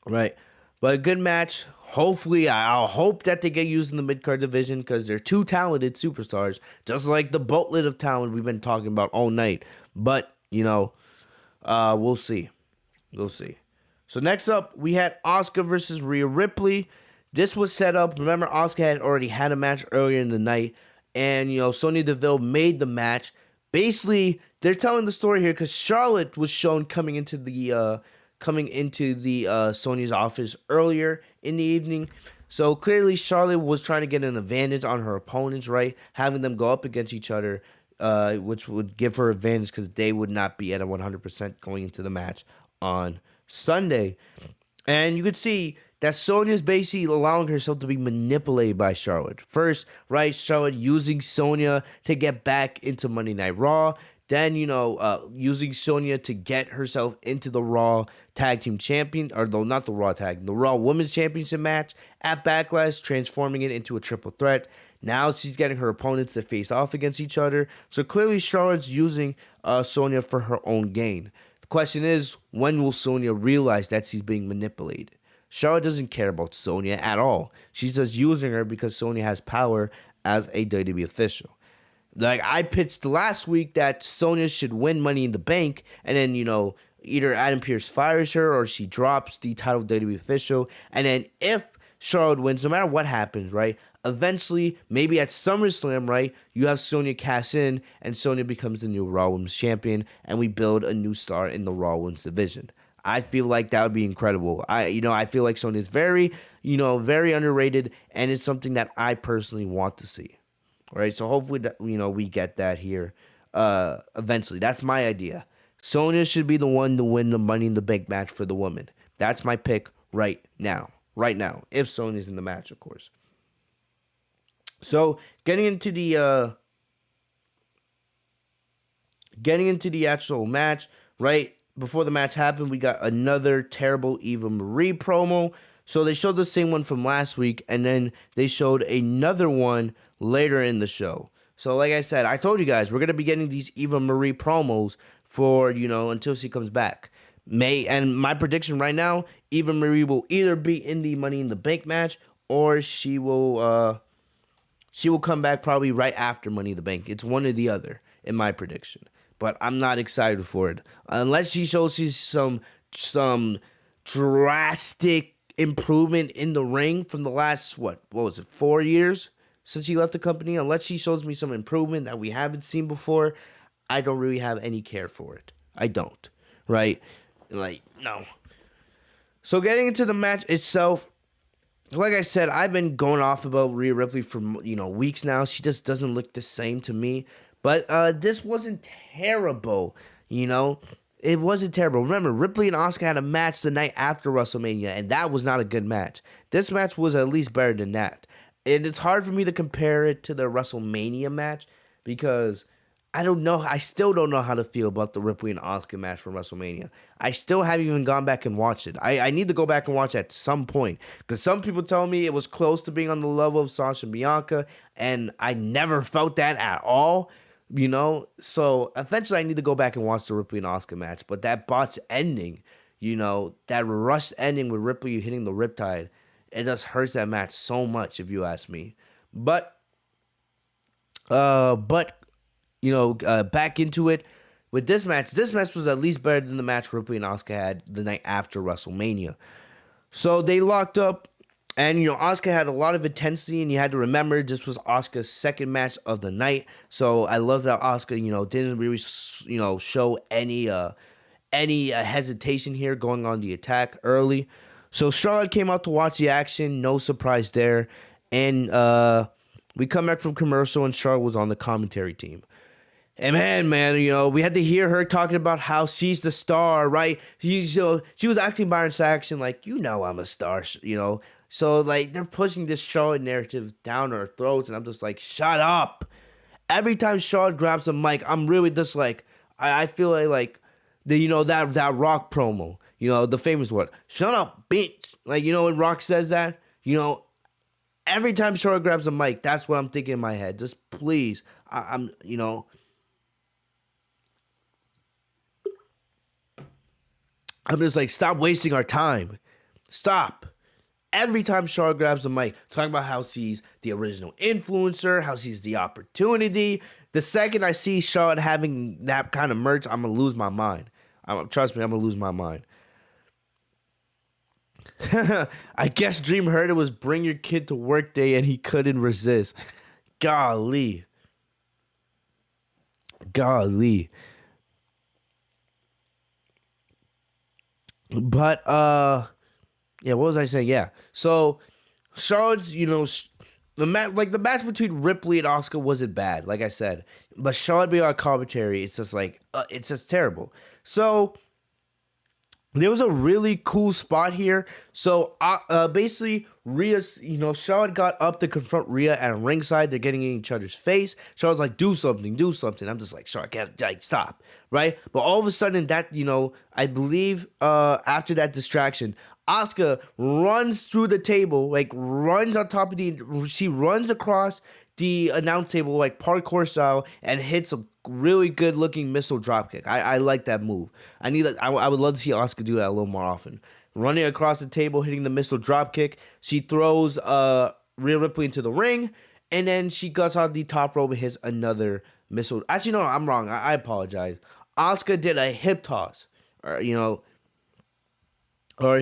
Right. But a good match. Hopefully, I'll hope that they get used in the mid-card division because they're two talented superstars, just like the boatload of talent we've been talking about all night. But, we'll see. We'll see. So next up, we had Asuka versus Rhea Ripley. This was set up. Remember, Asuka had already had a match earlier in the night. And, Sonya Deville made the match. Basically, they're telling the story here because Charlotte was shown coming into the Sonya's office earlier in the evening. So clearly Charlotte was trying to get an advantage on her opponents, right? Having them go up against each other, which would give her advantage because they would not be at a 100% going into the match on Sunday. And you could see that Sonya's basically allowing herself to be manipulated by Charlotte. First, right, Charlotte using Sonya to get back into Monday Night Raw. Then, using Sonya to get herself into the Raw Tag Team Champion, or though not the Raw Tag, the Raw Women's Championship match at Backlash, transforming it into a triple threat. Now she's getting her opponents to face off against each other. So clearly Charlotte's using Sonya for her own gain. The question is, when will Sonya realize that she's being manipulated? Charlotte doesn't care about Sonya at all. She's just using her because Sonya has power as a WWE official. Like, I pitched last week that Sonya should win Money in the Bank, and then, either Adam Pearce fires her or she drops the title of WWE official. And then if Charlotte wins, no matter what happens, right, eventually, maybe at SummerSlam, right, you have Sonya cash in, and Sonya becomes the new Raw Women's Champion, and we build a new star in the Raw Women's division. I feel like that would be incredible. I feel like Sonya is very, very underrated, and it's something that I personally want to see. All right, so hopefully that, we get that here eventually. That's my idea. Sonya should be the one to win the Money in the Bank match for the woman. That's my pick right now. Right now, if Sonya's in the match, of course. So getting into the actual match, right before the match happened, we got another terrible Eva Marie promo. So they showed the same one from last week, and then they showed another one later in the show. So like I said, I told you guys, we're going to be getting these Eva Marie promos for, until she comes back. And my prediction right now, Eva Marie will either be in the Money in the Bank match, or she will come back probably right after Money in the Bank. It's one or the other, in my prediction. But I'm not excited for it. Unless she shows you some drastic improvement in the ring from the last, 4 years since she left the company. Unless she shows me some improvement that we haven't seen before, I don't really have any care for it. I don't, right? No. So getting into the match itself, like I said, I've been going off about Rhea Ripley for, weeks now. She just doesn't look the same to me. But this wasn't terrible, It wasn't terrible. Remember, Ripley and Asuka had a match the night after WrestleMania, and that was not a good match. This match was at least better than that. And it's hard for me to compare it to the WrestleMania match because I don't know. I still don't know how to feel about the Ripley and Asuka match from WrestleMania. I still haven't even gone back and watched it. I need to go back and watch it at some point because some people tell me it was close to being on the level of Sasha and Bianca, and I never felt that at all. So eventually I need to go back and watch the Ripley and Asuka match. But that botched ending, that rushed ending with Ripley hitting the Riptide, it just hurts that match so much, if you ask me. But back into it with this match. This match was at least better than the match Ripley and Asuka had the night after WrestleMania. So they locked up. And, Asuka had a lot of intensity, and you had to remember this was Asuka's second match of the night. So I love that Asuka, didn't really, show any hesitation here going on the attack early. So Charlotte came out to watch the action. No surprise there. And we come back from commercial, and Charlotte was on the commentary team. And man, we had to hear her talking about how she's the star, right? She was acting by her action like, I'm a star, So, they're pushing this Charlotte narrative down our throats, and I'm just like, shut up. Every time Charlotte grabs a mic, I'm really just like, I feel that Rock promo, the famous word, shut up, bitch. When Rock says that, every time Charlotte grabs a mic, that's what I'm thinking in my head. Just please, I'm I'm just like, stop wasting our time. Stop. Every time Charlotte grabs the mic, talking about how she's the original influencer, how she's the opportunity. The second I see Charlotte having that kind of merch, I'm going to lose my mind. Trust me, I'm going to lose my mind. I guess Dream heard it was bring your kid to work day and he couldn't resist. Golly. But yeah, what was I saying? Yeah. So Charlotte's, the match between Ripley and Asuka wasn't bad, like I said. But Charlotte being on commentary, it's just like it's just terrible. So there was a really cool spot here. So basically, Charlotte got up to confront Rhea at ringside. They're getting in each other's face. Charlotte's like, do something. I'm just like, Charlotte, can't, like, stop, right? But all of a sudden, that, I believe after that distraction, Asuka runs through the table, like runs on top of she runs across the announce table like parkour style and hits a really good looking missile dropkick. I like that move. I would love to see Asuka do that a little more often. Running across the table, hitting the missile dropkick. She throws Rhea Ripley into the ring, and then she cuts out the top rope and hits another missile. Actually, no, I'm wrong. I apologize. Asuka did a hip toss, or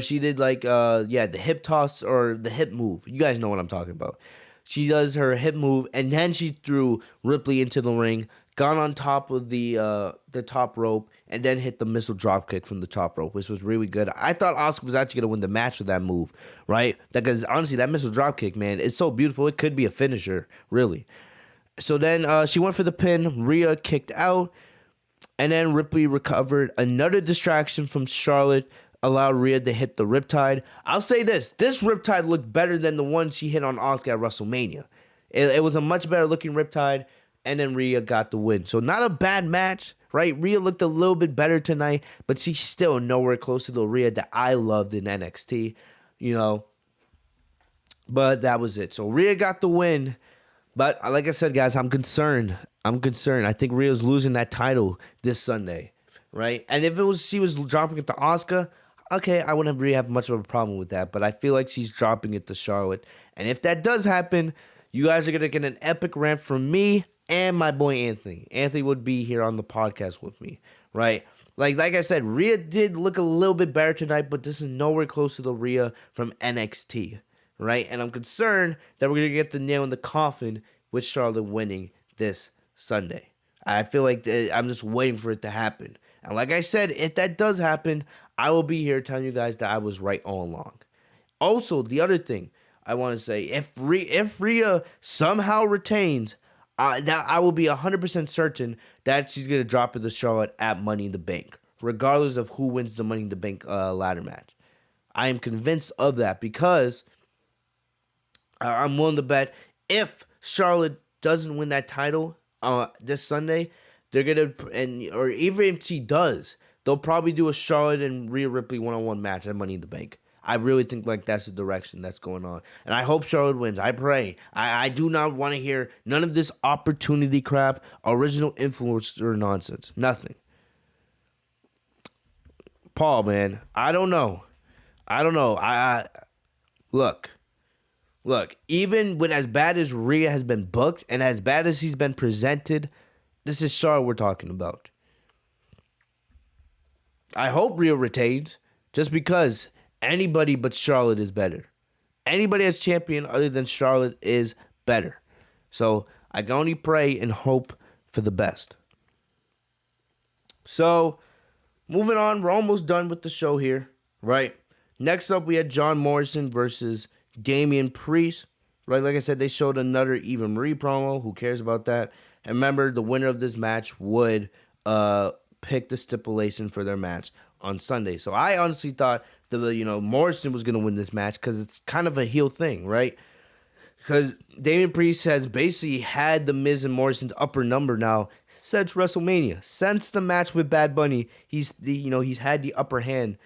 she did the hip toss or the hip move. You guys know what I'm talking about. She does her hip move, and then she threw Ripley into the ring, got on top of the top rope, and then hit the missile dropkick from the top rope, which was really good. I thought Asuka was actually going to win the match with that move, right? Because honestly, that missile dropkick, man, it's so beautiful. It could be a finisher, really. So then she went for the pin. Rhea kicked out, and then Ripley recovered. Another distraction from Charlotte allowed Rhea to hit the Riptide. I'll say this Riptide looked better than the one she hit on Asuka at WrestleMania. It was a much better looking Riptide, and then Rhea got the win. So not a bad match, right? Rhea looked a little bit better tonight, but she's still nowhere close to the Rhea that I loved in NXT, But that was it. So Rhea got the win. But like I said, guys, I'm concerned. I think Rhea's losing that title this Sunday, right? And if she was dropping it to Asuka, okay, I wouldn't really have much of a problem with that, but I feel like she's dropping it to Charlotte. And if that does happen, you guys are going to get an epic rant from me and my boy Anthony. Anthony would be here on the podcast with me, right? Like I said, Rhea did look a little bit better tonight, but this is nowhere close to the Rhea from NXT, right? And I'm concerned that we're going to get the nail in the coffin with Charlotte winning this Sunday. I feel like I'm just waiting for it to happen. And like I said, if that does happen, I will be here telling you guys that I was right all along. Also, the other thing I want to say, if Rhea somehow retains, I will be 100% certain that she's going to drop it to Charlotte at Money in the Bank, regardless of who wins the Money in the Bank ladder match. I am convinced of that because I'm willing to bet if Charlotte doesn't win that title this Sunday, they're going to, or even if she does, they'll probably do a Charlotte and Rhea Ripley one-on-one match at Money in the Bank. I really think like that's the direction that's going on. And I hope Charlotte wins. I pray. I do not want to hear none of this opportunity crap, original influencer nonsense. Nothing. Paul, man, I don't know. Look, even with as bad as Rhea has been booked and as bad as he's been presented, this is Charlotte we're talking about. I hope Rhea retains just because anybody but Charlotte is better. Anybody as champion other than Charlotte is better. So I can only pray and hope for the best. So moving on, we're almost done with the show here, right? Next up, we had John Morrison versus Damien Priest, right? Like I said, they showed another Eva Marie promo. Who cares about that? And remember, the winner of this match would pick the stipulation for their match on Sunday. So I honestly thought Morrison was going to win this match because it's kind of a heel thing, right? Because Damien Priest has basically had the Miz and Morrison's upper number now since WrestleMania. Since the match with Bad Bunny, he's had the upper hand,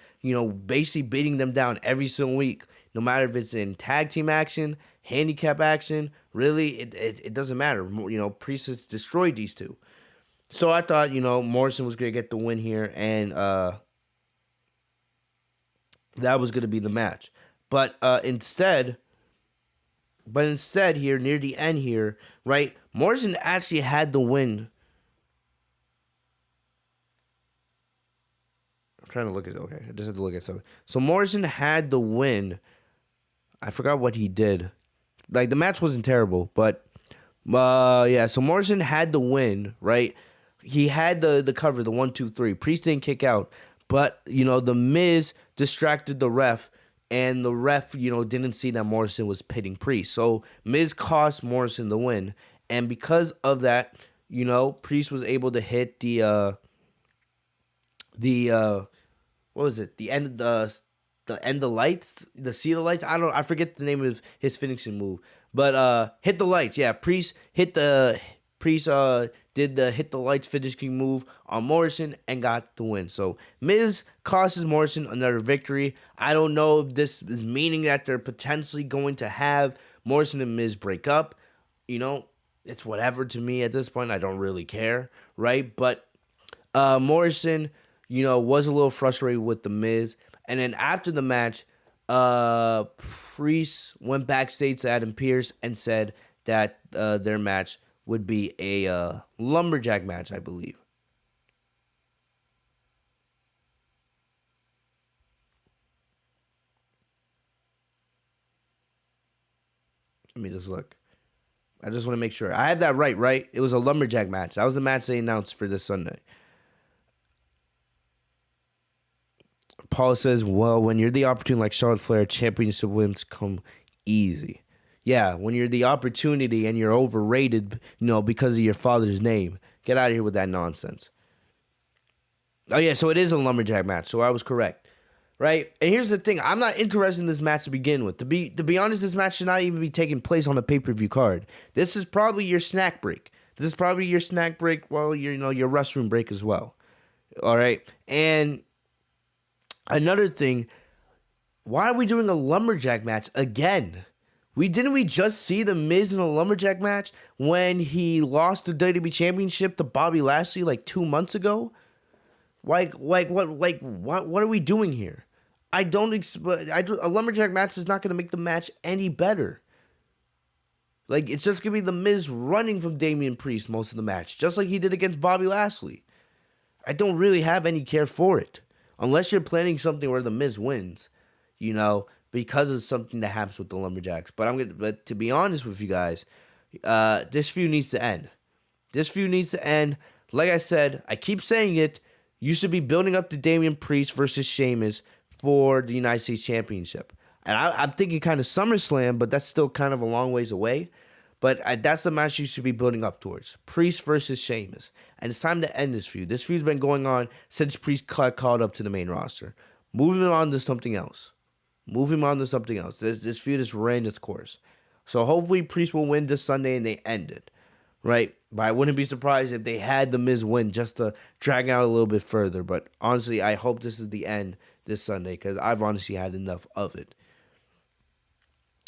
basically beating them down every single week. No matter if it's in tag team action, handicap action, really, it doesn't matter. Priest has destroyed these two. So I thought, Morrison was going to get the win here. And that was going to be the match. But instead here near the end here, right? Morrison actually had the win. I'm trying to look at it. Okay, I just have to look at something. So Morrison had the win. I forgot what he did. Like, the match wasn't terrible, but yeah. So Morrison had the win, right? He had the cover, the 1, 2, 3. Priest didn't kick out, but the Miz distracted the ref, and the ref didn't see that Morrison was pitting Priest. So Miz cost Morrison the win, and because of that, Priest was able to hit the what was it? The end of the end of lights, the sea of lights. I forget the name of his finishing move, but hit the lights. Yeah, Priest did the hit the lights finishing move on Morrison and got the win. So Miz costs Morrison another victory. I don't know if this is meaning that they're potentially going to have Morrison and Miz break up. It's whatever to me at this point. I don't really care, right? But Morrison, was a little frustrated with the Miz. And then after the match, Priest went backstage to Adam Pearce and said that their match would be a lumberjack match, I believe. Let me just look. I just want to make sure. I had that right? It was a lumberjack match. That was the match they announced for this Sunday. Paul says, well, when you're the opportunity like Charlotte Flair, championship wins come easy. Yeah, when you're the opportunity and you're overrated, because of your father's name. Get out of here with that nonsense. Oh, yeah, so it is a lumberjack match, so I was correct. Right? And here's the thing. I'm not interested in this match to begin with. To be honest, this match should not even be taking place on a pay-per-view card. This is probably your snack break. This is probably your snack break, well, your restroom break as well. All right? And another thing, why are we doing a lumberjack match again? Didn't we just see the Miz in a lumberjack match when he lost the WWE Championship to Bobby Lashley like 2 months ago? What are we doing here? A lumberjack match is not going to make the match any better. Like, it's just going to be the Miz running from Damien Priest most of the match, just like he did against Bobby Lashley. I don't really have any care for it. Unless you're planning something where the Miz wins, because of something that happens with the Lumberjacks. But to be honest with you guys, this feud needs to end. This feud needs to end. Like I said, I keep saying it. You should be building up to Damien Priest versus Sheamus for the United States Championship. And I'm thinking kind of SummerSlam, but that's still kind of a long ways away. But that's the match you should be building up towards. Priest versus Sheamus. And it's time to end this feud. This feud's been going on since Priest got called up to the main roster. Moving on to something else. This feud has ran its course. So hopefully Priest will win this Sunday and they end it. Right? But I wouldn't be surprised if they had the Miz win just to drag out a little bit further. But honestly, I hope this is the end this Sunday because I've honestly had enough of it.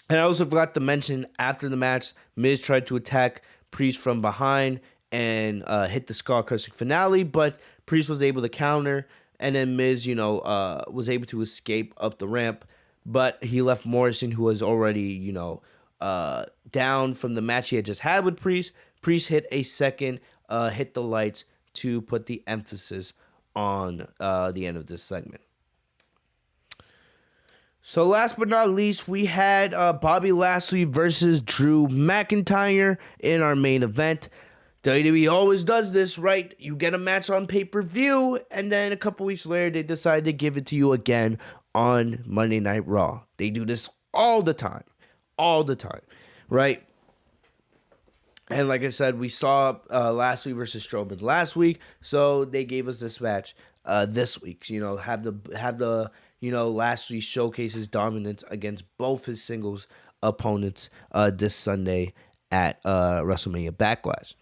And I also forgot to mention, after the match, Miz tried to attack Priest from behind and hit the skull-crushing finale, but Priest was able to counter, and then Miz, was able to escape up the ramp, but he left Morrison, who was already, down from the match he had just had with Priest. Priest hit a second, hit the lights to put the emphasis on the end of this segment. So last but not least, we had Bobby Lashley versus Drew McIntyre in our main event. WWE always does this, right? You get a match on pay-per-view, and then a couple weeks later, they decide to give it to you again on Monday Night Raw. They do this all the time, right? And like I said, we saw Lashley versus Strowman last week, so they gave us this match this week. Have the Lashley showcase his dominance against both his singles opponents this Sunday at WrestleMania Backlash.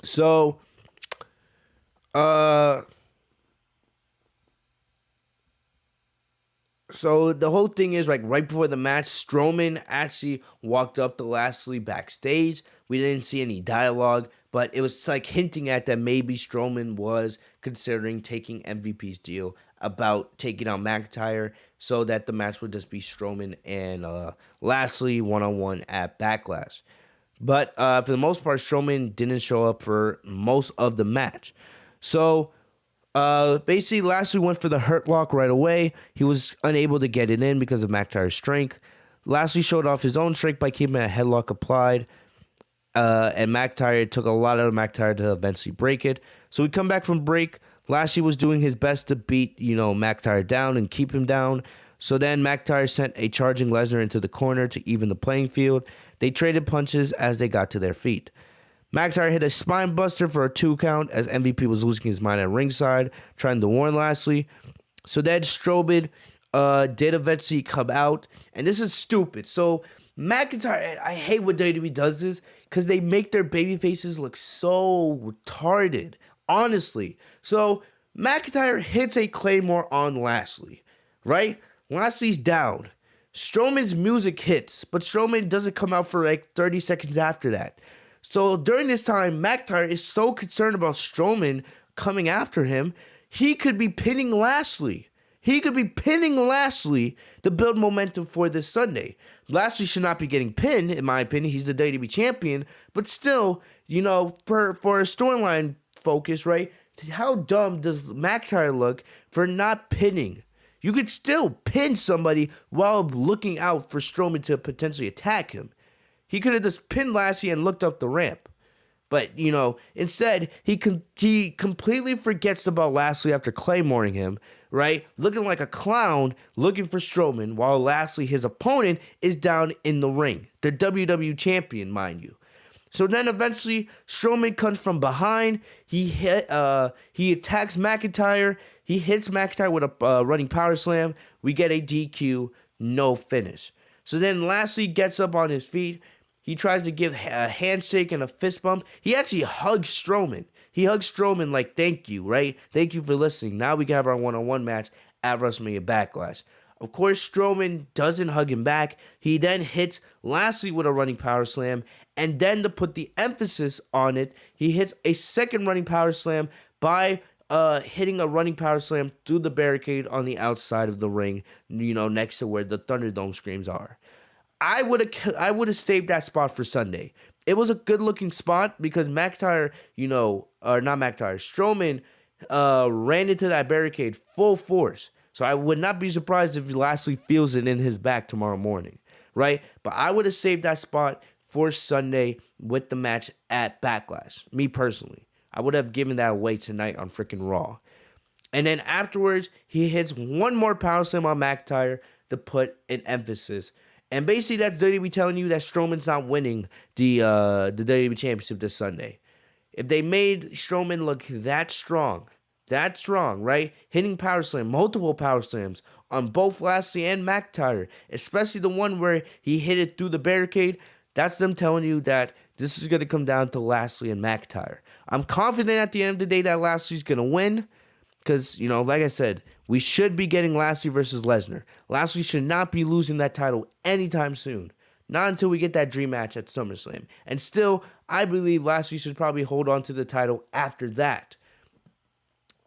So, the whole thing is, right before the match, Strowman actually walked up to Lashley backstage. We didn't see any dialogue, but it was hinting at that maybe Strowman was considering taking MVP's deal about taking out McIntyre so that the match would just be Strowman and Lashley one-on-one at Backlash. But for the most part, Strowman didn't show up for most of the match. So basically, Lashley went for the Hurt Lock right away. He was unable to get it in because of McIntyre's strength. Lashley showed off his own strength by keeping a headlock applied. And McIntyre took a lot out of McIntyre to eventually break it. So we come back from break. Lashley was doing his best to beat, McIntyre down and keep him down. So then McIntyre sent a charging Lesnar into the corner to even the playing field. They traded punches as they got to their feet. McIntyre hit a spine buster for a 2 count as MVP was losing his mind at ringside, trying to warn Lashley. So then Strowman did eventually come out. And this is stupid. So McIntyre, I hate what WWE does this because they make their baby faces look so retarded. Honestly. So McIntyre hits a Claymore on Lashley, right? Lashley's down. Strowman's music hits, but Strowman doesn't come out for like 30 seconds after that. So during this time, McIntyre is so concerned about Strowman coming after him, he could be pinning Lashley. He could be pinning Lashley to build momentum for this Sunday. Lashley should not be getting pinned, in my opinion. He's the WWE champion, but still, for a storyline focus, right? How dumb does McIntyre look for not pinning? You could still pin somebody while looking out for Strowman to potentially attack him. He could have just pinned Lashley and looked up the ramp. But, instead, he completely forgets about Lashley after Claymoring him, right? Looking like a clown, looking for Strowman, while Lashley, his opponent, is down in the ring. The WWE champion, mind you. So then eventually, Strowman comes from behind. He attacks McIntyre. He hits McIntyre with a running power slam. We get a DQ, no finish. So then Lashley gets up on his feet. He tries to give a handshake and a fist bump. He actually hugs Strowman. He hugs Strowman like, thank you, right? Thank you for listening. Now we can have our one-on-one match at WrestleMania Backlash. Of course, Strowman doesn't hug him back. He then hits Lashley with a running power slam. And then to put the emphasis on it, he hits a second running power slam by hitting a running power slam through the barricade on the outside of the ring, next to where the Thunderdome screams are. I would have saved that spot for Sunday. It was a good looking spot because McIntyre, Strowman ran into that barricade full force. So I would not be surprised if Lashley feels it in his back tomorrow morning, right? But I would have saved that spot for Sunday with the match at Backlash. Me personally, I would have given that away tonight on freaking Raw. And then afterwards, he hits one more power slam on McIntyre to put an emphasis. And basically, that's WWE telling you that Strowman's not winning the WWE Championship this Sunday. If they made Strowman look that strong, right? Hitting power slam, multiple power slams on both Lashley and McIntyre, especially the one where he hit it through the barricade, that's them telling you that this is going to come down to Lashley and McIntyre. I'm confident at the end of the day that Lashley's going to win because, like I said, we should be getting Lashley versus Lesnar. Lashley should not be losing that title anytime soon. Not until we get that dream match at SummerSlam. And still, I believe Lashley should probably hold on to the title after that.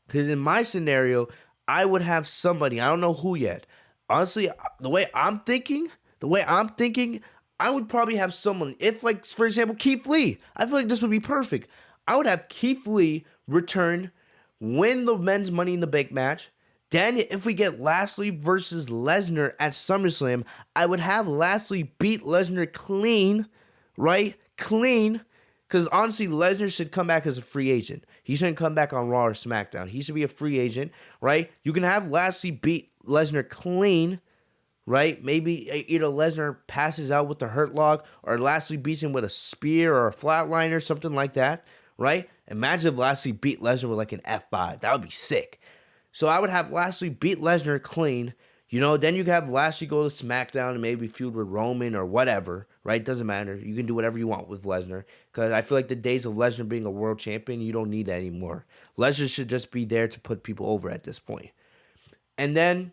Because in my scenario, I would have somebody, I don't know who yet. Honestly, the way I'm thinking, I would probably have someone, if like, for example, Keith Lee. I feel like this would be perfect. I would have Keith Lee return, win the men's Money in the Bank match. Then if we get Lashley versus Lesnar at SummerSlam, I would have Lashley beat Lesnar clean, right? Clean. Because honestly, Lesnar should come back as a free agent. He shouldn't come back on Raw or SmackDown. He should be a free agent, right? You can have Lashley beat Lesnar clean, right? Maybe either Lesnar passes out with the Hurt Lock or Lashley beats him with a spear or a flatliner, something like that, right? Imagine if Lashley beat Lesnar with like an F5. That would be sick. So I would have Lashley beat Lesnar clean. Then you can have Lashley go to SmackDown and maybe feud with Roman or whatever, right? Doesn't matter. You can do whatever you want with Lesnar because I feel like the days of Lesnar being a world champion, you don't need that anymore. Lesnar should just be there to put people over at this point. And then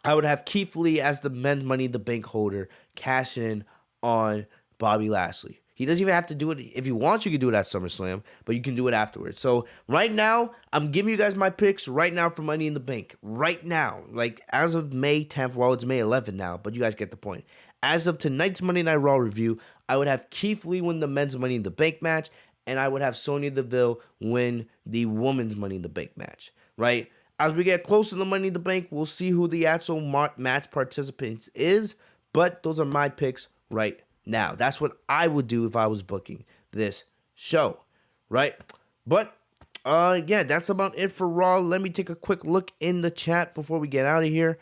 I would have Keith Lee as the men's Money in the Bank holder cash in on Bobby Lashley. He doesn't even have to do it. If you want, you can do it at SummerSlam, but you can do it afterwards. So right now, I'm giving you guys my picks right now for Money in the Bank. Right now. Like as of May 10th, well, it's May 11th now, but you guys get the point. As of tonight's Monday Night Raw review, I would have Keith Lee win the men's Money in the Bank match, and I would have Sonya Deville win the women's Money in the Bank match, right? As we get closer to the Money in the Bank, we'll see who the actual match participants is, but those are my picks right now. That's what I would do if I was booking this show, right? But, yeah, that's about it for Raw. Let me take a quick look in the chat before we get out of here.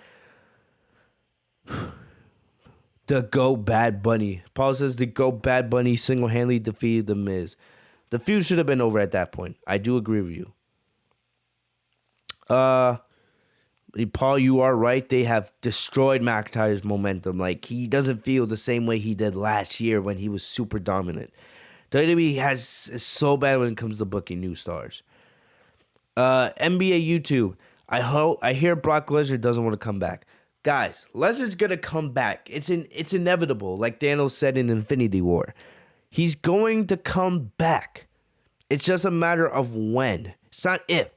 The Go Bad Bunny. Paul says the Go Bad Bunny single-handedly defeated The Miz. The feud should have been over at that point. I do agree with you. Paul, you are right. They have destroyed McIntyre's momentum. Like, he doesn't feel the same way he did last year when he was super dominant. WWE is so bad when it comes to booking new stars. NBA YouTube. I hear Brock Lesnar doesn't want to come back. Guys, Lesnar's gonna come back. It's inevitable, like Thanos said in Infinity War. He's going to come back. It's just a matter of when. It's not if.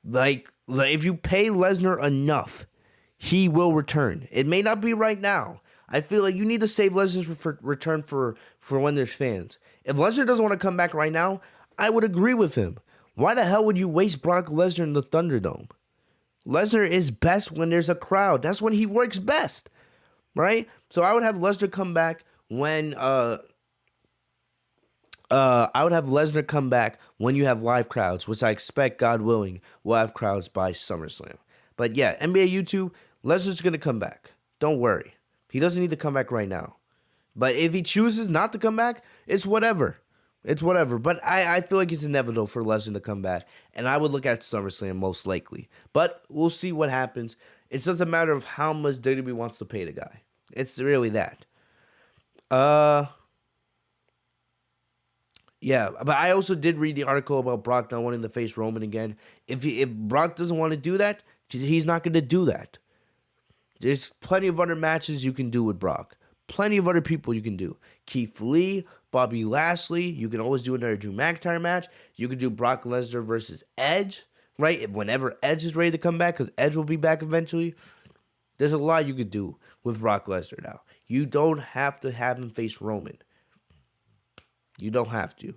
Like if you pay Lesnar enough, he will return. It may not be right now. I feel like you need to save Lesnar's return for when there's fans. If Lesnar doesn't want to come back right now, I would agree with him. Why the hell would you waste Brock Lesnar in the Thunderdome? Lesnar is best when there's a crowd. That's when he works best, right? So I would have Lesnar come back when you have live crowds, which I expect, God willing, we'll have crowds by SummerSlam. But yeah, NBA YouTube, Lesnar's gonna come back. Don't worry. He doesn't need to come back right now. But if he chooses not to come back, it's whatever. It's whatever. But I feel like it's inevitable for Lesnar to come back. And I would look at SummerSlam most likely. But we'll see what happens. It's just a matter of how much WWE wants to pay the guy. It's really that. Yeah, but I also did read the article about Brock not wanting to face Roman again. If Brock doesn't want to do that, he's not going to do that. There's plenty of other matches you can do with Brock. Plenty of other people you can do. Keith Lee, Bobby Lashley. You can always do another Drew McIntyre match. You can do Brock Lesnar versus Edge, right? Whenever Edge is ready to come back, because Edge will be back eventually. There's a lot you could do with Brock Lesnar now. You don't have to have him face Roman. You don't have to.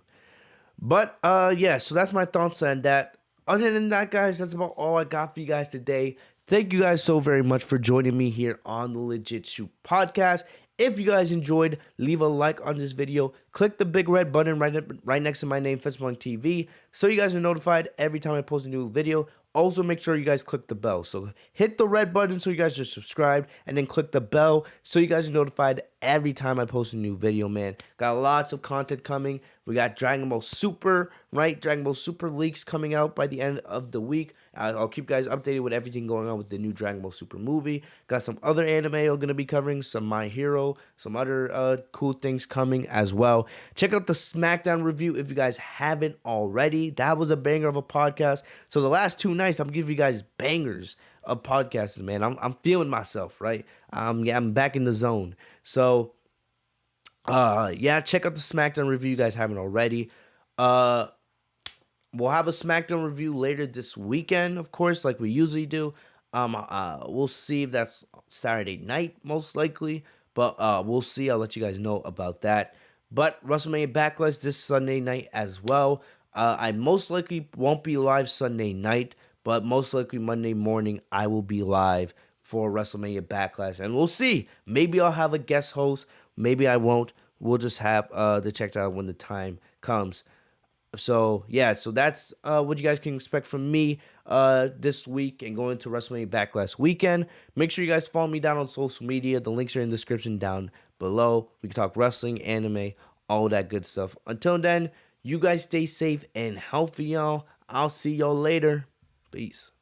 But, yeah, so that's my thoughts on that. Other than that, guys, that's about all I got for you guys today. Thank you guys so very much for joining me here on the Legit Shoot podcast. If you guys enjoyed, leave a like on this video. Click the big red button right next to my name, Wrestlemania TV, so you guys are notified every time I post a new video. Also, make sure you guys click the bell. So hit the red button so you guys are subscribed, and then click the bell so you guys are notified every time I post a new video, man. Got lots of content coming. We got Dragon Ball Super, right? Dragon Ball Super leaks coming out by the end of the week. I'll keep you guys updated with everything going on with the new Dragon Ball Super movie. Got some other anime I'm going to be covering, some My Hero, some other cool things coming as well. Check out the SmackDown review if you guys haven't already. That was a banger of a podcast. So the last 2 nights, I'm giving you guys bangers of podcasts, man. I'm feeling myself, right? I'm back in the zone. So, yeah, check out the SmackDown review you guys haven't already. We'll have a SmackDown review later this weekend, of course, like we usually do. We'll see if that's Saturday night, most likely. But we'll see. I'll let you guys know about that. But WrestleMania Backlash this Sunday night as well. I most likely won't be live Sunday night, but most likely Monday morning I will be live for WrestleMania Backlash. And we'll see. Maybe I'll have a guest host. Maybe I won't. We'll just have to check that out when the time comes. So, yeah, so that's what you guys can expect from me this week and going to WrestleMania Backlash weekend. Make sure you guys follow me down on social media. The links are in the description down below. We can talk wrestling, anime, all that good stuff. Until then, you guys stay safe and healthy, y'all. I'll see y'all later. Peace.